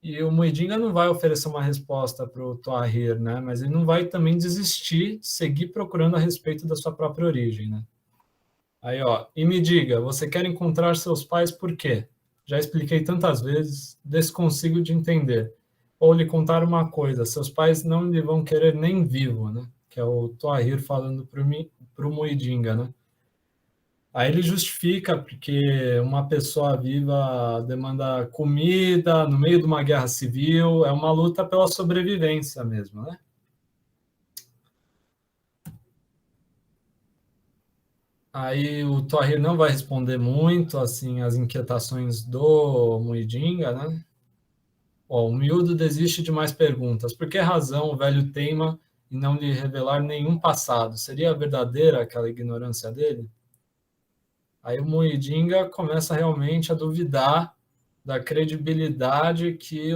E o Muidinga não vai oferecer uma resposta para o Tuahir, né? Mas ele não vai também desistir, seguir procurando a respeito da sua própria origem, né? Aí, ó, e me diga, você quer encontrar seus pais por quê? Já expliquei tantas vezes, desconsigo de entender. Ou lhe contar uma coisa, seus pais não lhe vão querer nem vivo, né? Que é o Tuahir falando para o Muidinga, né? Aí ele justifica porque uma pessoa viva demanda comida no meio de uma guerra civil, é uma luta pela sobrevivência mesmo, né? Aí o Tuahir não vai responder muito assim as inquietações do Muidinga, né? Ó, o miúdo desiste de mais perguntas. Por que razão o velho teima e não lhe revelar nenhum passado. Seria verdadeira aquela ignorância dele? Aí o Muidinga começa realmente a duvidar da credibilidade que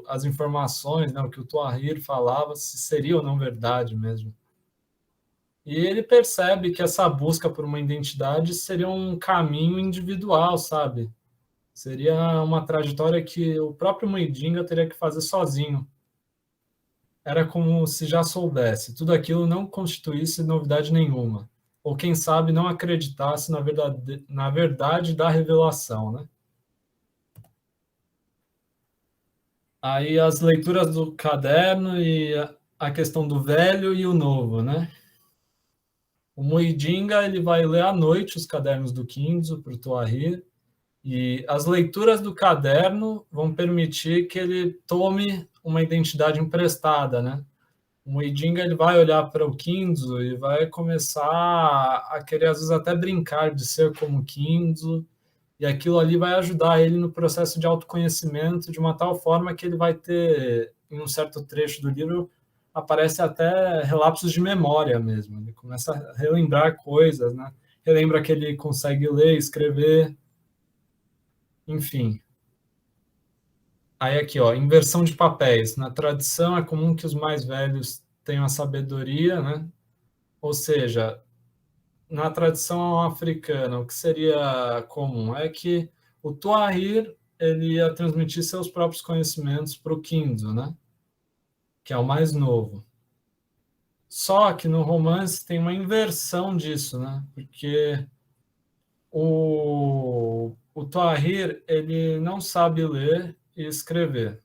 as informações, né, o que o Tuahir falava, se seria ou não verdade mesmo. E ele percebe que essa busca por uma identidade seria um caminho individual, sabe? Seria uma trajetória que o próprio Muidinga teria que fazer sozinho. Era como se já soubesse, tudo aquilo não constituísse novidade nenhuma. Ou quem sabe não acreditasse na verdade da revelação, né? Aí as leituras do caderno e a questão do velho e o novo, né? O Muidinga ele vai ler à noite os cadernos do Kinzo para o Tuahir, e as leituras do caderno vão permitir que ele tome uma identidade emprestada, né? O Muidinga ele vai olhar para o Kinzo e vai começar a querer, às vezes, até brincar de ser como Kinzo, e aquilo ali vai ajudar ele no processo de autoconhecimento de uma tal forma que ele vai ter, em um certo trecho do livro, aparece até relapsos de memória mesmo. Ele começa a relembrar coisas, né? Relembra que ele consegue ler, escrever, enfim. Aí aqui, ó, inversão de papéis. Na tradição é comum que os mais velhos tenham a sabedoria, né? Ou seja, na tradição africana, o que seria comum é que o Tuahir ele ia transmitir seus próprios conhecimentos para o Kinzo, né? Que é o mais novo. Só que no romance tem uma inversão disso, né? Porque o Tuahir ele não sabe ler e escrever.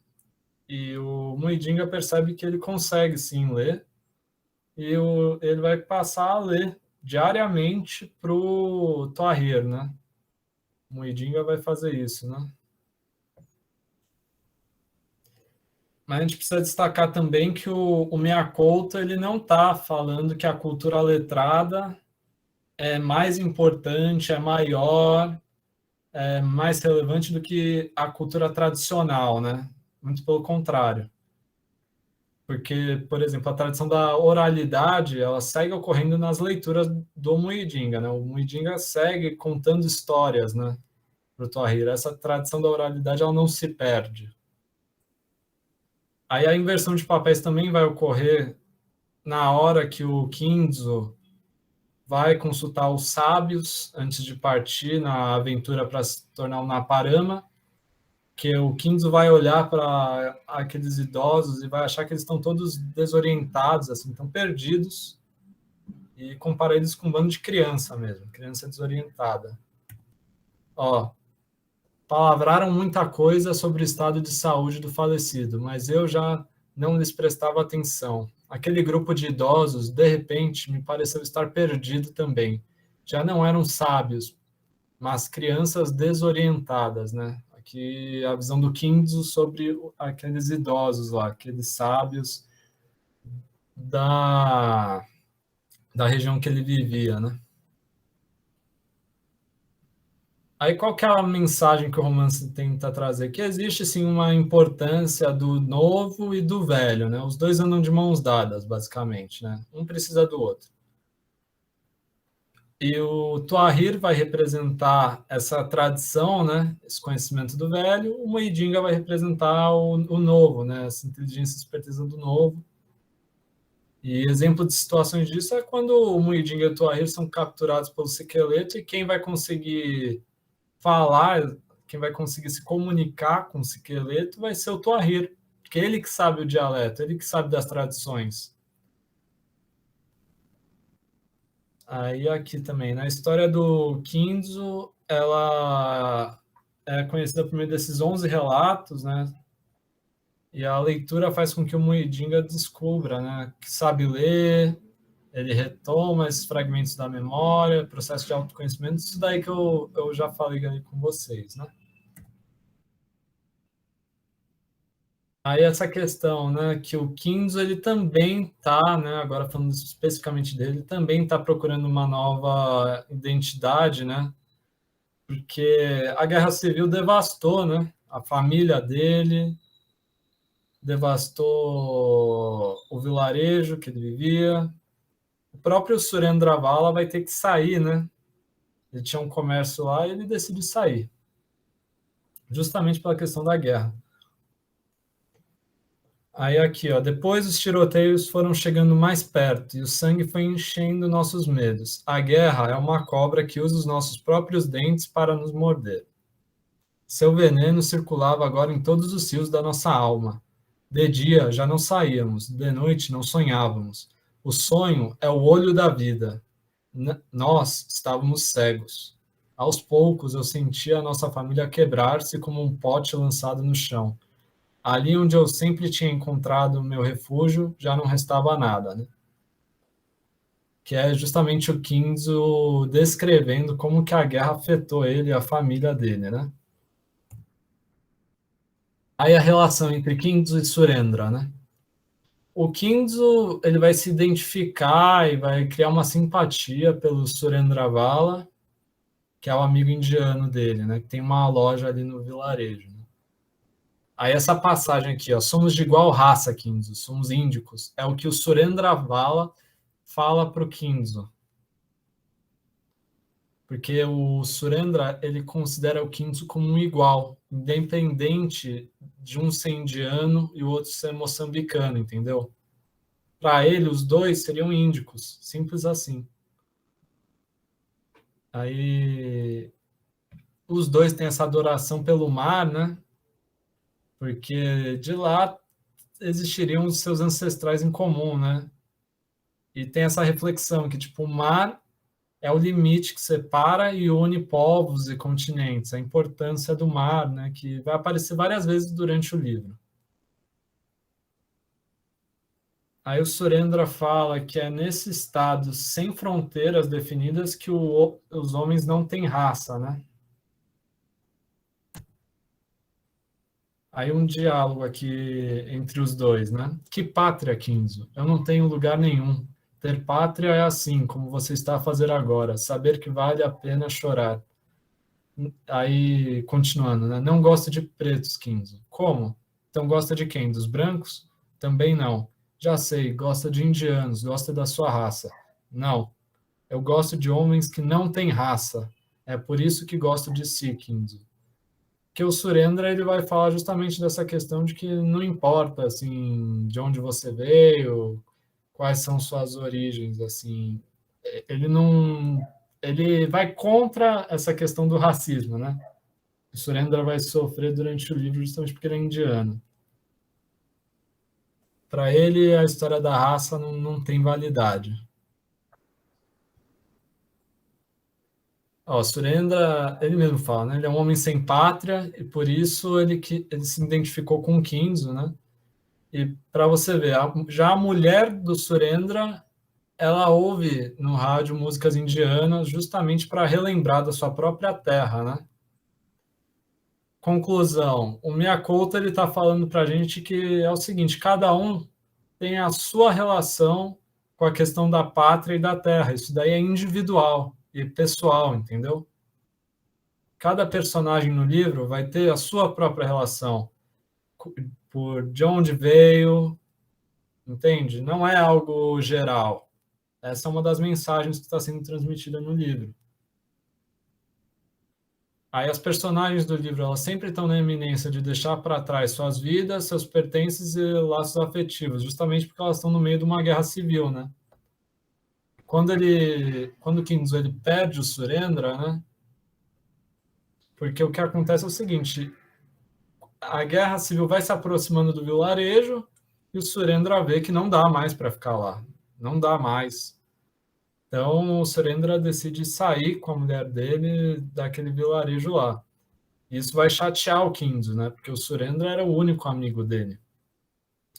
E o Muidinga percebe que ele consegue sim ler, e ele vai passar a ler diariamente para o Tuahir, né? O Muidinga vai fazer isso, né? Mas a gente precisa destacar também que o Miyakoto ele não está falando que a cultura letrada é mais importante, é maior, é mais relevante do que a cultura tradicional, né? Muito pelo contrário. Porque, por exemplo, a tradição da oralidade, ela segue ocorrendo nas leituras do Muidinga, né? O Muidinga segue contando histórias, né, para o Tuahir. Essa tradição da oralidade, ela não se perde. Aí a inversão de papéis também vai ocorrer na hora que o Kinzo vai consultar os sábios antes de partir na aventura para se tornar um Naparama, que o Kinzo vai olhar para aqueles idosos e vai achar que eles estão todos desorientados, assim, estão perdidos, e compara eles com um bando de criança mesmo, criança desorientada. Ó, palavraram muita coisa sobre o estado de saúde do falecido, mas eu já não lhes prestava atenção. Aquele grupo de idosos, de repente, me pareceu estar perdido também. Já não eram sábios, mas crianças desorientadas, né? Aqui a visão do Kinzo sobre aqueles idosos lá, aqueles sábios da, da região que ele vivia, né? Aí qual que é a mensagem que o romance tenta trazer? Que existe sim uma importância do novo e do velho, né? Os dois andam de mãos dadas, basicamente, né? Um precisa do outro. E o Tuahir vai representar essa tradição, né? Esse conhecimento do velho. O Muidinga vai representar o novo, né? Essa inteligência e esperteza do novo. E exemplo de situações disso é quando o Muidinga e o Tuahir são capturados pelo Sekeleto, e quem vai conseguir falar, quem vai conseguir se comunicar com o Sekeleto vai ser o Tuahir, porque ele que sabe o dialeto, ele que sabe das tradições. Aí aqui também, na história do Kinzo, ela é conhecida por meio desses 11 relatos, né? E a leitura faz com que o Muidinga descubra, né, que sabe ler, ele retoma esses fragmentos da memória, processo de autoconhecimento, isso daí que eu já falei ali com vocês, né? Aí essa questão, né, que o Kinzo ele também está, né, agora falando especificamente dele, também está procurando uma nova identidade, né, porque a Guerra Civil devastou, né, a família dele, devastou o vilarejo que ele vivia. O próprio Surendravala vai ter que sair, né? Ele tinha um comércio lá e ele decide sair, justamente pela questão da guerra. Aí aqui, ó, depois os tiroteios foram chegando mais perto e o sangue foi enchendo nossos medos. A guerra é uma cobra que usa os nossos próprios dentes para nos morder. Seu veneno circulava agora em todos os fios da nossa alma. De dia já não saíamos, de noite não sonhávamos. O sonho é o olho da vida. Nós estávamos cegos. Aos poucos eu sentia a nossa família quebrar-se como um pote lançado no chão. Ali onde eu sempre tinha encontrado o meu refúgio, já não restava nada, né? Que é justamente o Kinzo descrevendo como que a guerra afetou ele e a família dele, né? Aí a relação entre Kinzo e Surendra, né? O Kinzo, ele vai se identificar e vai criar uma simpatia pelo Surendravala, que é o amigo indiano dele, né? Que tem uma loja ali no vilarejo. Né? Aí essa passagem aqui, ó, somos de igual raça, Kinzo, somos índicos, é o que o Surendravala fala para o Kinzo. Porque o Surendra, ele considera o Kinzo como um igual, independente de um ser indiano e o outro ser moçambicano, entendeu? Para ele, os dois seriam índicos, simples assim. Aí, os dois têm essa adoração pelo mar, né? Porque de lá existiriam os seus ancestrais em comum, né? E tem essa reflexão que, tipo, o mar é o limite que separa e une povos e continentes, a importância do mar, né? Que vai aparecer várias vezes durante o livro. Aí o Surendra fala que é nesse estado sem fronteiras definidas que os homens não têm raça, né? Aí um diálogo aqui entre os dois, né? Que pátria, Kinzo? Eu não tenho lugar nenhum. Ter pátria é assim, como você está a fazer agora, saber que vale a pena chorar. Aí, continuando, né? Não gosto de pretos, Kinzo. Como? Então gosta de quem? Dos brancos? Também não. Já sei, gosta de indianos, gosta da sua raça. Não, eu gosto de homens que não têm raça. É por isso que gosto de si, Kinzo. Que o Surendra ele vai falar justamente dessa questão de que não importa assim de onde você veio, quais são suas origens, assim, ele não ele vai contra essa questão do racismo, né? O Surendra vai sofrer durante o livro justamente porque ele é indiano. Para ele a história da raça não tem validade. Ó, Surendra, ele mesmo fala, né? Ele é um homem sem pátria e por isso ele se identificou com o Kinzo, né? E para você ver, já a mulher do Surendra, ela ouve no rádio músicas indianas justamente para relembrar da sua própria terra, né? Conclusão, o Miyakoto ele está falando para a gente que é o seguinte, cada um tem a sua relação com a questão da pátria e da terra. Isso daí é individual e pessoal, entendeu? Cada personagem no livro vai ter a sua própria relação por de onde veio, entende? Não é algo geral. Essa é uma das mensagens que está sendo transmitida no livro. Aí as personagens do livro, elas sempre estão na eminência de deixar para trás suas vidas, seus pertences e laços afetivos, justamente porque elas estão no meio de uma guerra civil, né? Quando o Kinzo ele perde o Surendra, né? Porque o que acontece é o seguinte, a guerra civil vai se aproximando do vilarejo e o Surendra vê que não dá mais para ficar lá, não dá mais. Então o Surendra decide sair com a mulher dele daquele vilarejo lá. Isso vai chatear o Kinzo, né? Porque o Surendra era o único amigo dele.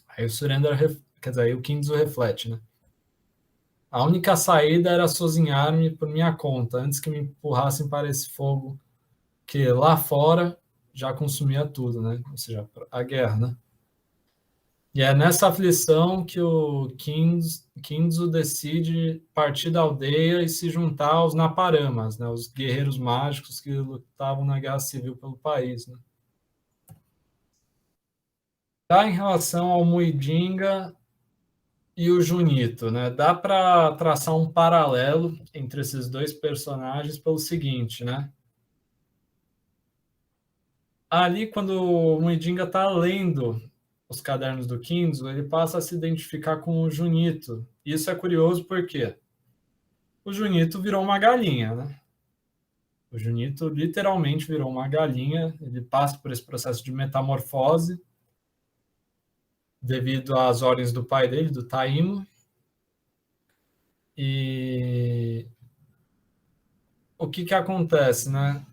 Aí o Surendra, quer dizer, aí o Kinzo reflete, né? A única saída era sozinhar-me por minha conta, antes que me empurrassem para esse fogo que lá fora já consumia tudo, né? Ou seja, a guerra, né? E é nessa aflição que o Kinzo decide partir da aldeia e se juntar aos Naparamas, né? Os guerreiros mágicos que lutavam na guerra civil pelo país, né? Tá em relação ao Muidinga e o Junito, né? Dá para traçar um paralelo entre esses dois personagens pelo seguinte, né? Ali, quando o Muidinga está lendo os cadernos do Kinzo, ele passa a se identificar com o Junito. Isso é curioso porque o Junito virou uma galinha, né? O Junito literalmente virou uma galinha, ele passa por esse processo de metamorfose devido às ordens do pai dele, do Taimo, e o que que acontece, né?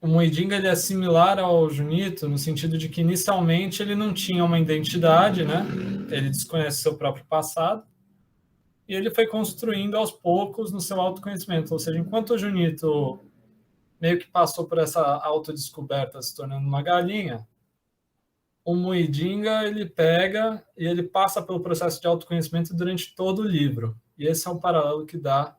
O Muidinga ele é similar ao Junito no sentido de que inicialmente ele não tinha uma identidade, né? Ele desconhece seu próprio passado e ele foi construindo aos poucos no seu autoconhecimento. Ou seja, enquanto o Junito meio que passou por essa autodescoberta se tornando uma galinha, o Muidinga ele pega e ele passa pelo processo de autoconhecimento durante todo o livro. E esse é um paralelo que dá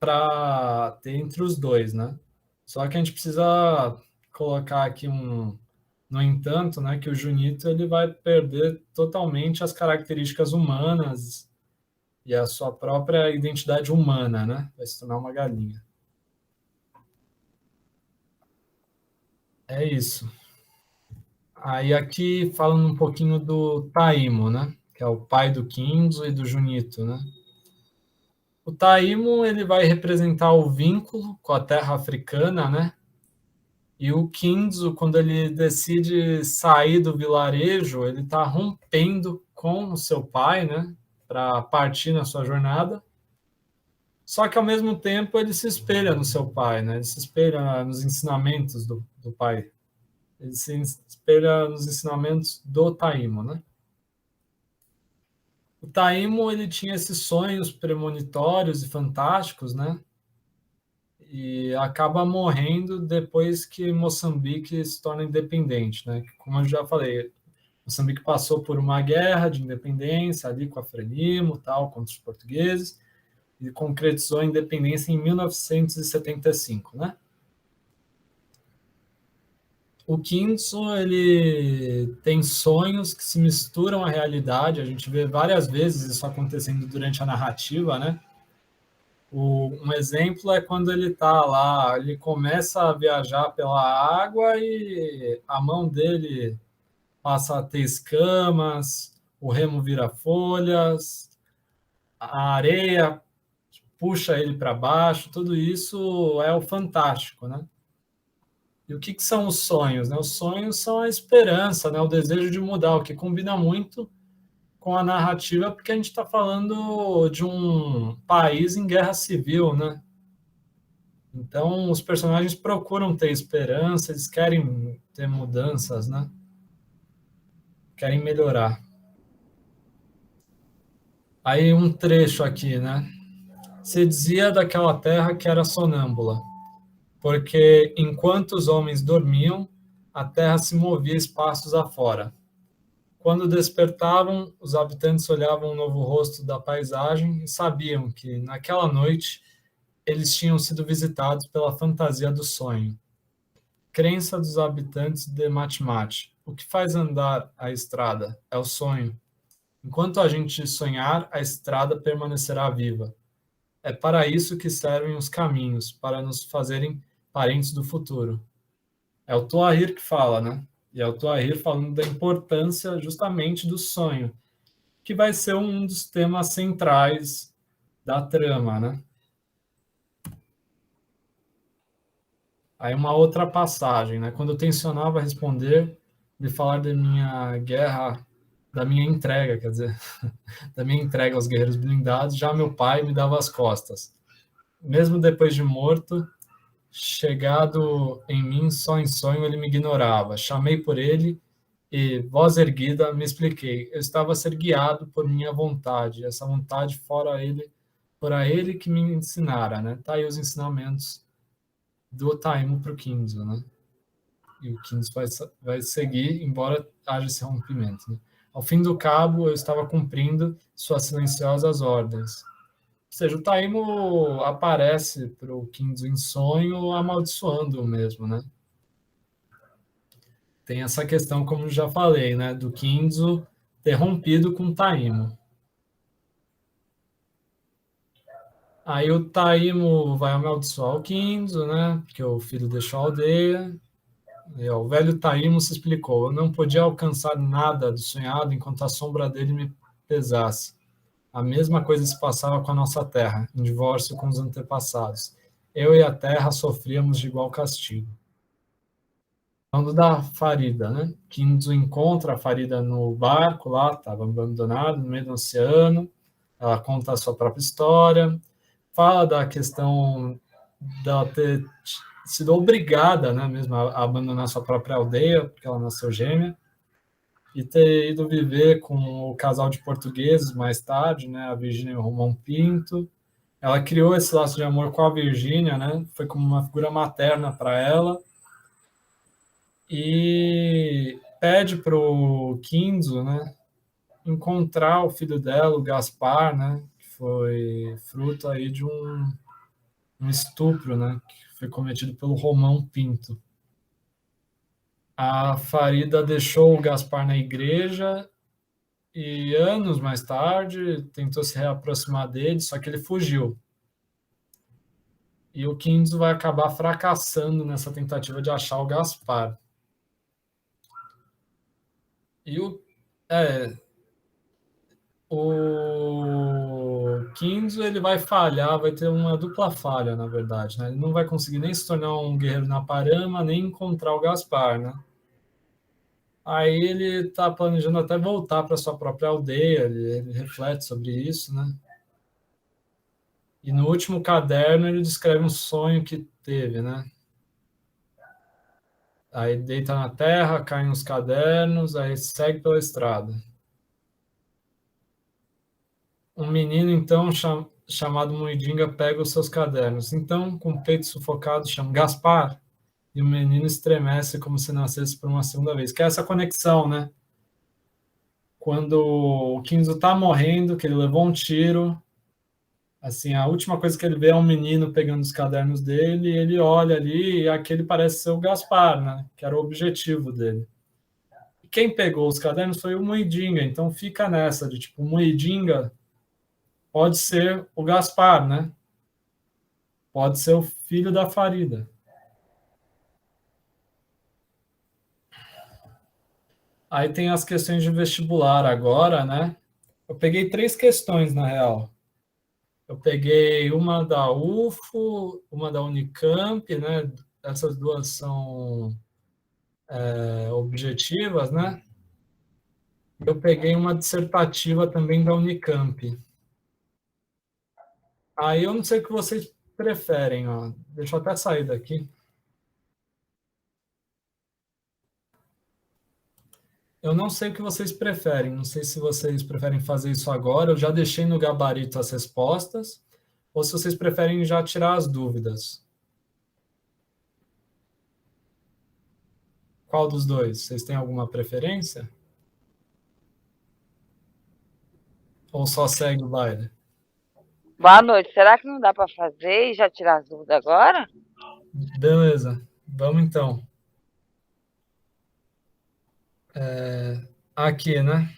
para ter entre os dois, né? Só que a gente precisa colocar aqui no entanto, né, que o Junito ele vai perder totalmente as características humanas e a sua própria identidade humana, né? Vai se tornar uma galinha. É isso. Aí aqui falando um pouquinho do Taimo, né? Que é o pai do Kinzo e do Junito, né? O Taimo ele vai representar o vínculo com a terra africana, né? E o Kinzo, quando ele decide sair do vilarejo, ele está rompendo com o seu pai, né? Para partir na sua jornada. Só que ao mesmo tempo ele se espelha no seu pai, né? Ele se espelha nos ensinamentos do pai. Ele se espelha nos ensinamentos do Taimo, né? O Taimo ele tinha esses sonhos premonitórios e fantásticos, né? E acaba morrendo depois que Moçambique se torna independente, né? Como eu já falei, Moçambique passou por uma guerra de independência ali com a Frelimo, tal, contra os portugueses, e concretizou a independência em 1975, né? O Kinso, ele tem sonhos que se misturam à realidade, a gente vê várias vezes isso acontecendo durante a narrativa, né? Um exemplo é quando ele está lá, ele começa a viajar pela água e a mão dele passa a ter escamas, o remo vira folhas, a areia puxa ele para baixo, tudo isso é o fantástico, né? E o que, que são os sonhos? Né? Os sonhos são a esperança, né? O desejo de mudar, o que combina muito com a narrativa, porque a gente está falando de um país em guerra civil, né? Então, os personagens procuram ter esperança, eles querem ter mudanças, né? Querem melhorar. Aí, um trecho aqui, né? Se dizia daquela terra que era sonâmbula, porque enquanto os homens dormiam, a terra se movia espaços afora. Quando despertavam, os habitantes olhavam o novo rosto da paisagem e sabiam que, naquela noite, eles tinham sido visitados pela fantasia do sonho. Crença dos habitantes de Machmate. O que faz andar a estrada é o sonho. Enquanto a gente sonhar, a estrada permanecerá viva. É para isso que servem os caminhos, para nos fazerem parentes do futuro. É o Toahir que fala, né? E é o Toahir falando da importância justamente do sonho, que vai ser um dos temas centrais da trama, né? Aí uma outra passagem, né? Quando eu tensionava responder, de falar da minha guerra, da minha entrega, quer dizer, da minha entrega aos guerreiros blindados, já meu pai me dava as costas. Mesmo depois de morto, chegado em mim só em sonho, ele me ignorava. Chamei por ele e, voz erguida, me expliquei. Eu estava a ser guiado por minha vontade, essa vontade fora ele que me ensinara, né? Tá aí os ensinamentos do Taimo para o Kinzo, né? E o Kinzo vai seguir, embora haja esse rompimento, né? Ao fim do cabo, eu estava cumprindo suas silenciosas ordens. Ou seja, o Taimo aparece para o Kinzo em sonho, amaldiçoando-o mesmo, né? tem essa questão, como já falei, né, do Kinzo ter rompido com o Taimo. Aí o Taimo vai amaldiçoar o Kinzo, né, porque o filho deixou a aldeia. E, ó, o velho Taimo se explicou: eu não podia alcançar nada do sonhado enquanto a sombra dele me pesasse. A mesma coisa se passava com a nossa terra, em divórcio com os antepassados. Eu e a terra sofríamos de igual castigo. Falando da Farida, né? Kinzo encontra a Farida no barco lá, estava abandonado no meio do oceano. Ela conta a sua própria história, fala da questão dela ter sido obrigada, né, mesmo a abandonar sua própria aldeia, porque ela nasceu gêmea, e ter ido viver com o casal de portugueses mais tarde, né, a Virgínia e o Romão Pinto. Ela criou esse laço de amor com a Virgínia, né, foi como uma figura materna para ela, e pede para o Kinzo, né, encontrar o filho dela, o Gaspar, né, que foi fruto aí de um estupro, né, que foi cometido pelo Romão Pinto. A Farida deixou o Gaspar na igreja e anos mais tarde tentou se reaproximar dele, só que ele fugiu. E o Kinzo vai acabar fracassando nessa tentativa de achar o Gaspar. E o Kinzo ele vai falhar, vai ter uma dupla falha, na verdade. Né? Ele não vai conseguir nem se tornar um guerreiro na Parama, nem encontrar o Gaspar, né? Aí ele está planejando até voltar para sua própria aldeia, ele reflete sobre isso, né? E no último caderno ele descreve um sonho que teve, né? Aí deita na terra, cai nos cadernos, aí segue pela estrada. Um menino, então, chamado Muidinga, pega os seus cadernos. Então, com o peito sufocado, chama Gaspar, e o menino estremece como se nascesse por uma segunda vez. Que é essa conexão, né? Quando o Kinzo está morrendo, que ele levou um tiro, assim, a última coisa que ele vê é um menino pegando os cadernos dele, e ele olha ali, e aquele parece ser o Gaspar, né? Que era o objetivo dele. E quem pegou os cadernos foi o Muidinga, então fica nessa de tipo, o Muidinga pode ser o Gaspar, né? Pode ser o filho da Farida. Aí tem as questões de vestibular agora, né? Eu peguei 3 questões, na real. Eu peguei uma da UFO, uma da Unicamp, né? Essas duas são objetivas, né? Eu peguei uma dissertativa também da Unicamp. Aí eu não sei o que vocês preferem, ó. Deixa eu até sair daqui. Eu não sei o que vocês preferem. Não sei se vocês preferem fazer isso agora. Eu já deixei no gabarito as respostas. Ou se vocês preferem já tirar as dúvidas. Qual dos dois? Vocês têm alguma preferência? Ou só segue o baile? Boa noite. Será que não dá para fazer e já tirar as dúvidas agora? Beleza. Vamos então. Aqui, né?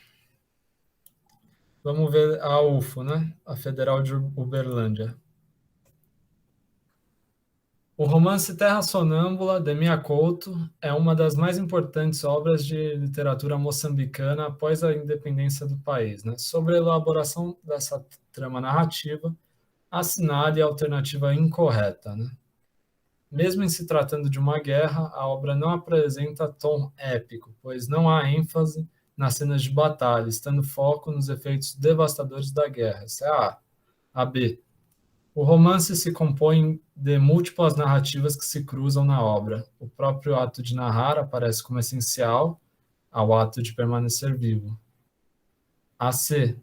Vamos ver a UFO, né? A Federal de Uberlândia. O romance Terra Sonâmbula, de Mia Couto, é uma das mais importantes obras de literatura moçambicana após a independência do país. Né? Sobre a elaboração dessa trama narrativa, assinale a alternativa incorreta. Né? Mesmo em se tratando de uma guerra, a obra não apresenta tom épico, pois não há ênfase nas cenas de batalha, estando foco nos efeitos devastadores da guerra. Essa é a A. A B. O romance se compõe de múltiplas narrativas que se cruzam na obra. O próprio ato de narrar aparece como essencial ao ato de permanecer vivo. A C.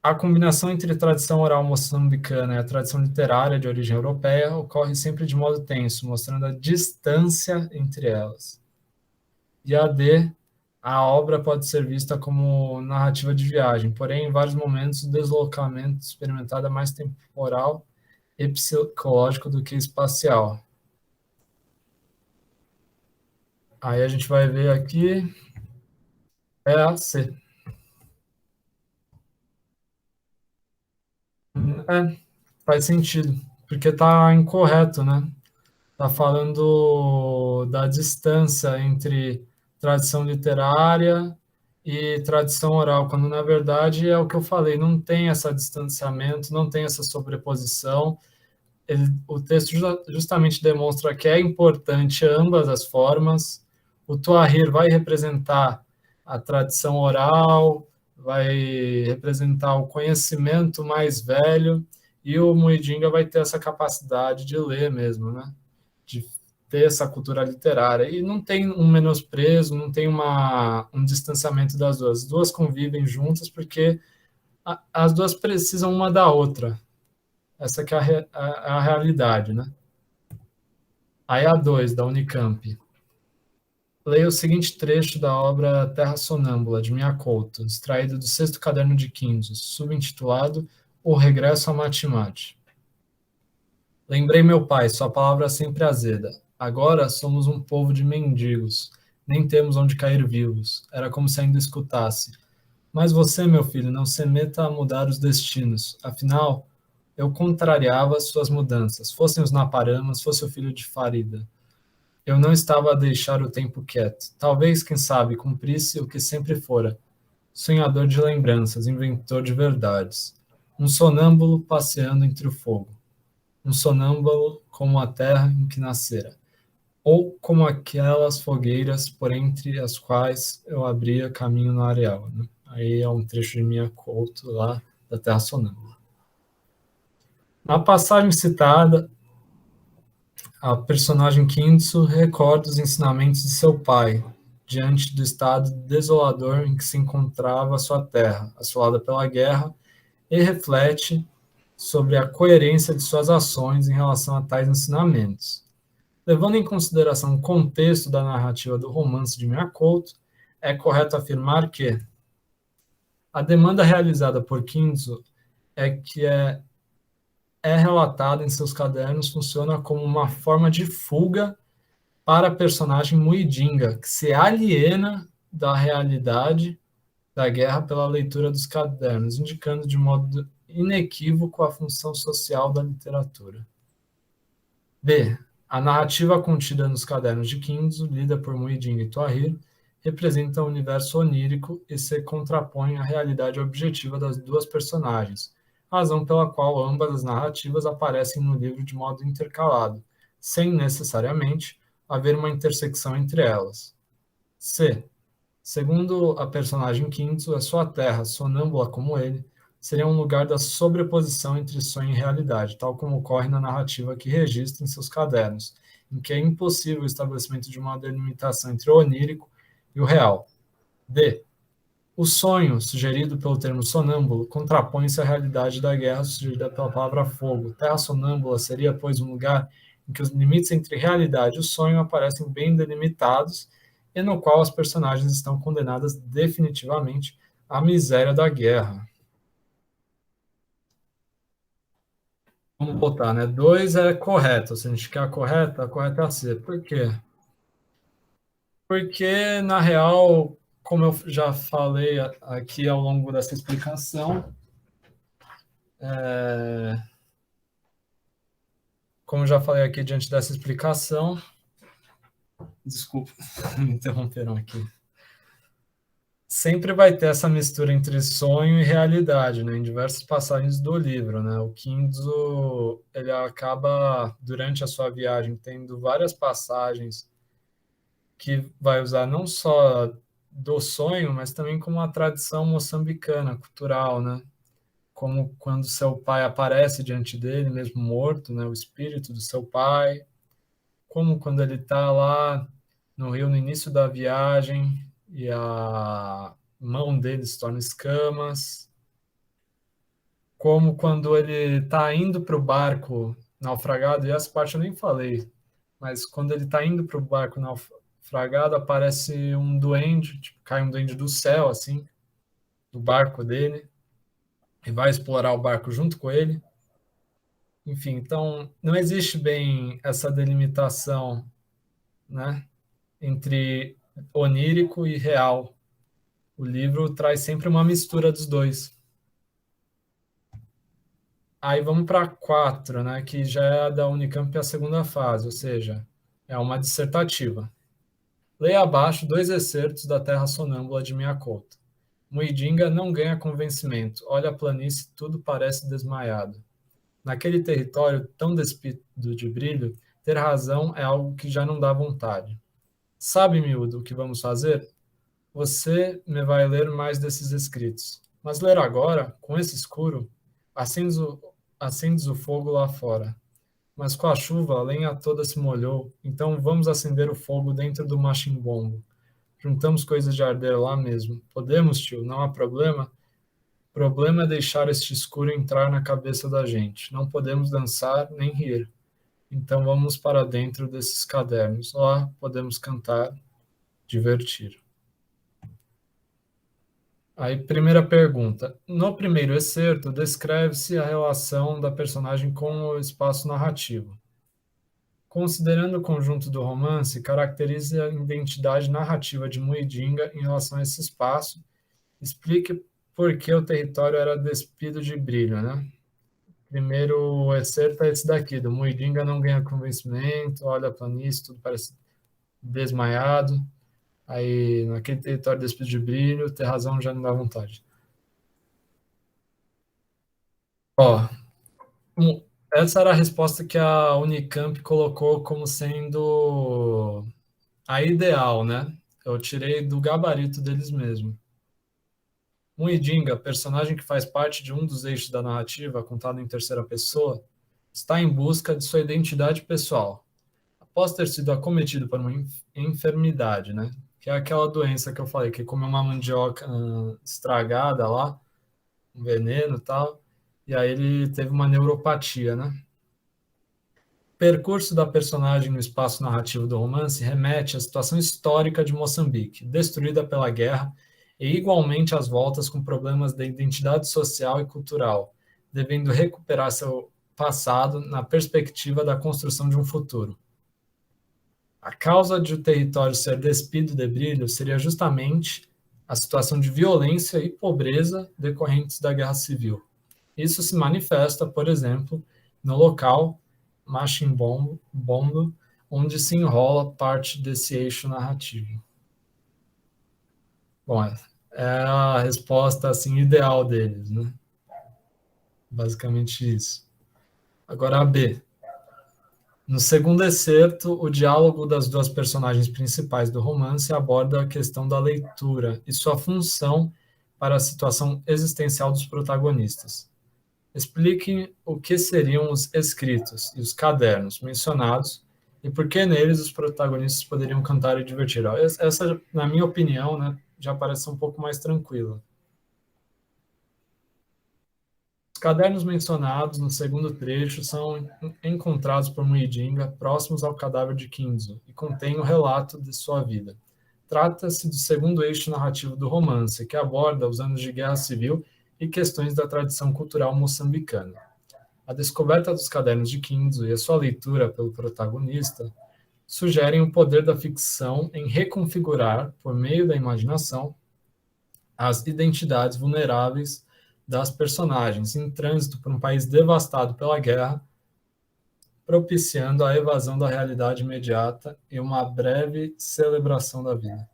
A combinação entre tradição oral moçambicana e a tradição literária de origem europeia ocorre sempre de modo tenso, mostrando a distância entre elas. E a D. A obra pode ser vista como narrativa de viagem, porém, em vários momentos, o deslocamento experimentado é mais temporal e psicológico do que espacial. Aí a gente vai ver aqui, é a C. É, faz sentido, porque está incorreto, né? Está falando da distância entre tradição literária e tradição oral, quando na verdade é o que eu falei, não tem esse distanciamento, não tem essa sobreposição. O texto justamente demonstra que é importante ambas as formas. O Tuahir vai representar a tradição oral, vai representar o conhecimento mais velho, e o Muidinga vai ter essa capacidade de ler mesmo, né? De ter essa cultura literária. E não tem um menosprezo, não tem um distanciamento das duas. As duas convivem juntas porque as duas precisam uma da outra. Essa que é a realidade, né? Aí a 2 da Unicamp. Leia o seguinte trecho da obra Terra Sonâmbula, de Mia Couto, extraído do sexto caderno de Quinzo, subintitulado O Regresso à Matemática. Lembrei meu pai, sua palavra sempre azeda. Agora somos um povo de mendigos. Nem temos onde cair vivos. Era como se ainda escutasse. Mas você, meu filho, não se meta a mudar os destinos. Afinal, eu contrariava suas mudanças. Fossem os Naparamas, fosse o filho de Farida. Eu não estava a deixar o tempo quieto. Talvez, quem sabe, cumprisse o que sempre fora. Sonhador de lembranças, inventor de verdades. Um sonâmbulo passeando entre o fogo. Um sonâmbulo como a terra em que nascera. Ou como aquelas fogueiras por entre as quais eu abria caminho no areal. Né? Aí é um trecho de Mia Couto lá da Terra Sonâmbula. Na passagem citada, a personagem Kintsu recorda os ensinamentos de seu pai, diante do estado desolador em que se encontrava sua terra, assolada pela guerra, e reflete sobre a coerência de suas ações em relação a tais ensinamentos. Levando em consideração o contexto da narrativa do romance de Mia Couto, é correto afirmar que a demanda realizada por Kintsu é relatada em seus cadernos funciona como uma forma de fuga para a personagem Muidinga, que se aliena da realidade da guerra pela leitura dos cadernos, indicando de modo inequívoco a função social da literatura. B. A narrativa contida nos cadernos de Kinzo, lida por Muidinga e Tuahir, representa o universo onírico e se contrapõe à realidade objetiva das duas personagens, razão pela qual ambas as narrativas aparecem no livro de modo intercalado, sem necessariamente haver uma intersecção entre elas. C. Segundo a personagem Kinzo, a sua terra, sonâmbula como ele, seria um lugar da sobreposição entre sonho e realidade, tal como ocorre na narrativa que registra em seus cadernos, em que é impossível o estabelecimento de uma delimitação entre o onírico e o real. D. O sonho, sugerido pelo termo sonâmbulo, contrapõe-se à realidade da guerra sugerida pela palavra fogo. Terra sonâmbula seria, pois, um lugar em que os limites entre realidade e o sonho aparecem bem delimitados e no qual as personagens estão condenadas definitivamente à miséria da guerra. Vamos botar, né? 2 é correto. Se a gente quer a correta é a C. Por quê? Porque, na real, como eu já falei aqui ao longo dessa explicação, como eu já falei aqui diante dessa explicação, desculpa, me interromperam aqui. Sempre vai ter essa mistura entre sonho e realidade, né, em diversas passagens do livro, né? O Kinzo, ele acaba durante a sua viagem tendo várias passagens que vai usar não só do sonho, mas também como uma tradição moçambicana, cultural, né? Como quando seu pai aparece diante dele, mesmo morto, né? O espírito do seu pai, como quando ele está lá no rio no início da viagem e a mão dele se torna escamas, como quando ele está indo para o barco naufragado, e essa parte eu nem falei, mas quando ele está indo para o barco naufragado, aparece um duende, tipo, cai um duende do céu, assim, do barco dele, e vai explorar o barco junto com ele. Enfim, então não existe bem essa delimitação, né, entre onírico e real. O livro traz sempre uma mistura dos dois. Aí vamos para 4, né, que já é da Unicamp a segunda fase, ou seja, é uma dissertativa. Leia abaixo 2 excertos da Terra Sonâmbula de Miyakouta. Muidinga não ganha convencimento. Olha a planície, tudo parece desmaiado. Naquele território tão despido de brilho, ter razão é algo que já não dá vontade. Sabe, miúdo, o que vamos fazer? Você me vai ler mais desses escritos. Mas ler agora, com esse escuro, acendes o fogo lá fora. Mas com a chuva, a lenha toda se molhou, então vamos acender o fogo dentro do machimbombo. Juntamos coisas de arder lá mesmo. Podemos, tio, não há problema? Problema é deixar este escuro entrar na cabeça da gente. Não podemos dançar nem rir. Então vamos para dentro desses cadernos. Lá podemos cantar, divertir. Aí, primeira pergunta. No primeiro excerto, descreve-se a relação da personagem com o espaço narrativo. Considerando o conjunto do romance, caracterize a identidade narrativa de Muidinga em relação a esse espaço. Explique por que o território era despido de brilho, né? Primeiro excerto é esse daqui, do Muidinga não ganha convencimento, olha a planície, tudo parece desmaiado. Aí, naquele território despido de brilho, ter razão já não dá vontade. Ó, essa era a resposta que a Unicamp colocou como sendo a ideal, né? Eu tirei do gabarito deles mesmo. Muidinga, personagem que faz parte de um dos eixos da narrativa, contado em terceira pessoa, está em busca de sua identidade pessoal. Após ter sido acometido por uma enfermidade, né? Que é aquela doença que eu falei, que comeu uma mandioca estragada lá, um veneno e tal, e aí ele teve uma neuropatia, né? O percurso da personagem no espaço narrativo do romance remete à situação histórica de Moçambique, destruída pela guerra e igualmente às voltas com problemas da identidade social e cultural, devendo recuperar seu passado na perspectiva da construção de um futuro. A causa de o território ser despido de brilho seria justamente a situação de violência e pobreza decorrentes da guerra civil. Isso se manifesta, por exemplo, no local Machimbombo, onde se enrola parte desse eixo narrativo. Bom, é a resposta assim ideal deles, né? Basicamente isso. Agora a B. No segundo excerto, o diálogo das duas personagens principais do romance aborda a questão da leitura e sua função para a situação existencial dos protagonistas. Explique o que seriam os escritos e os cadernos mencionados e por que neles os protagonistas poderiam cantar e divertir. Essa, na minha opinião, né, já parece um pouco mais tranquila. Os cadernos mencionados no segundo trecho são encontrados por Muidinga próximos ao cadáver de Kinzo e contêm o relato de sua vida. Trata-se do segundo eixo narrativo do romance, que aborda os anos de guerra civil e questões da tradição cultural moçambicana. A descoberta dos cadernos de Kinzo e a sua leitura pelo protagonista sugerem o poder da ficção em reconfigurar, por meio da imaginação, as identidades vulneráveis das personagens em trânsito por um país devastado pela guerra, propiciando a evasão da realidade imediata e uma breve celebração da vida.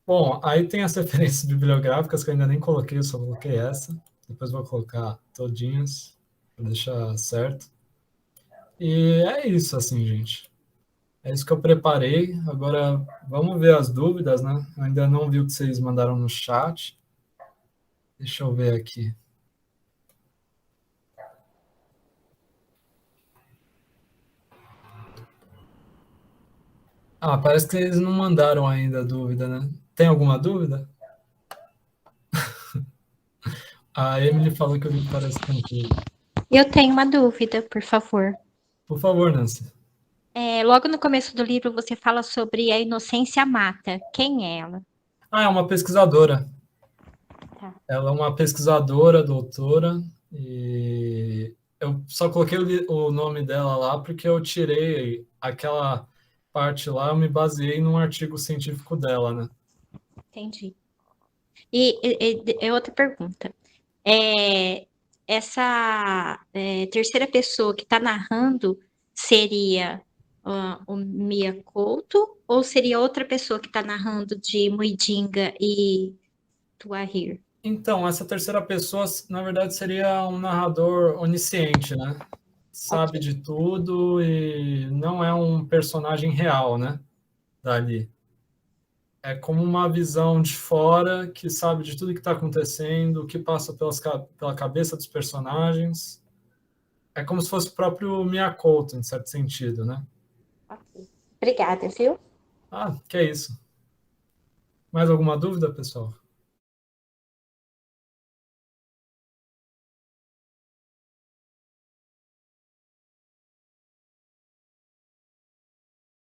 Bom, aí tem as referências bibliográficas que eu ainda nem coloquei, eu só coloquei essa. Depois vou colocar todinhas, para deixar certo. E é isso, assim, gente. É isso que eu preparei. Agora, vamos ver as dúvidas, né? Eu ainda não vi o que vocês mandaram no chat. Deixa eu ver aqui. Ah, parece que eles não mandaram ainda a dúvida, né? Tem alguma dúvida? A Emily falou que o livro parece tranquilo. Eu tenho uma dúvida, por favor. Por favor, Nancy. Logo no começo do livro você fala sobre a Inocência Mata. Quem é ela? Ah, é uma pesquisadora. Tá. Ela é uma pesquisadora, doutora, e eu só coloquei o nome dela lá porque eu tirei aquela parte lá eu me baseei num artigo científico dela, né? Entendi. E outra pergunta. Essa terceira pessoa que está narrando seria o Mia Couto ou seria outra pessoa que está narrando de Muidinga e Tuahir? Então, essa terceira pessoa, na verdade, seria um narrador onisciente, né? Sabe Ok. de tudo e não é um personagem real, né? Dali. É como uma visão de fora que sabe de tudo que está acontecendo, o que passa pela cabeça dos personagens. É como se fosse o próprio Miyakoto, em certo sentido, né? Ok. Obrigada, viu? Ah, que é isso. Mais alguma dúvida, pessoal?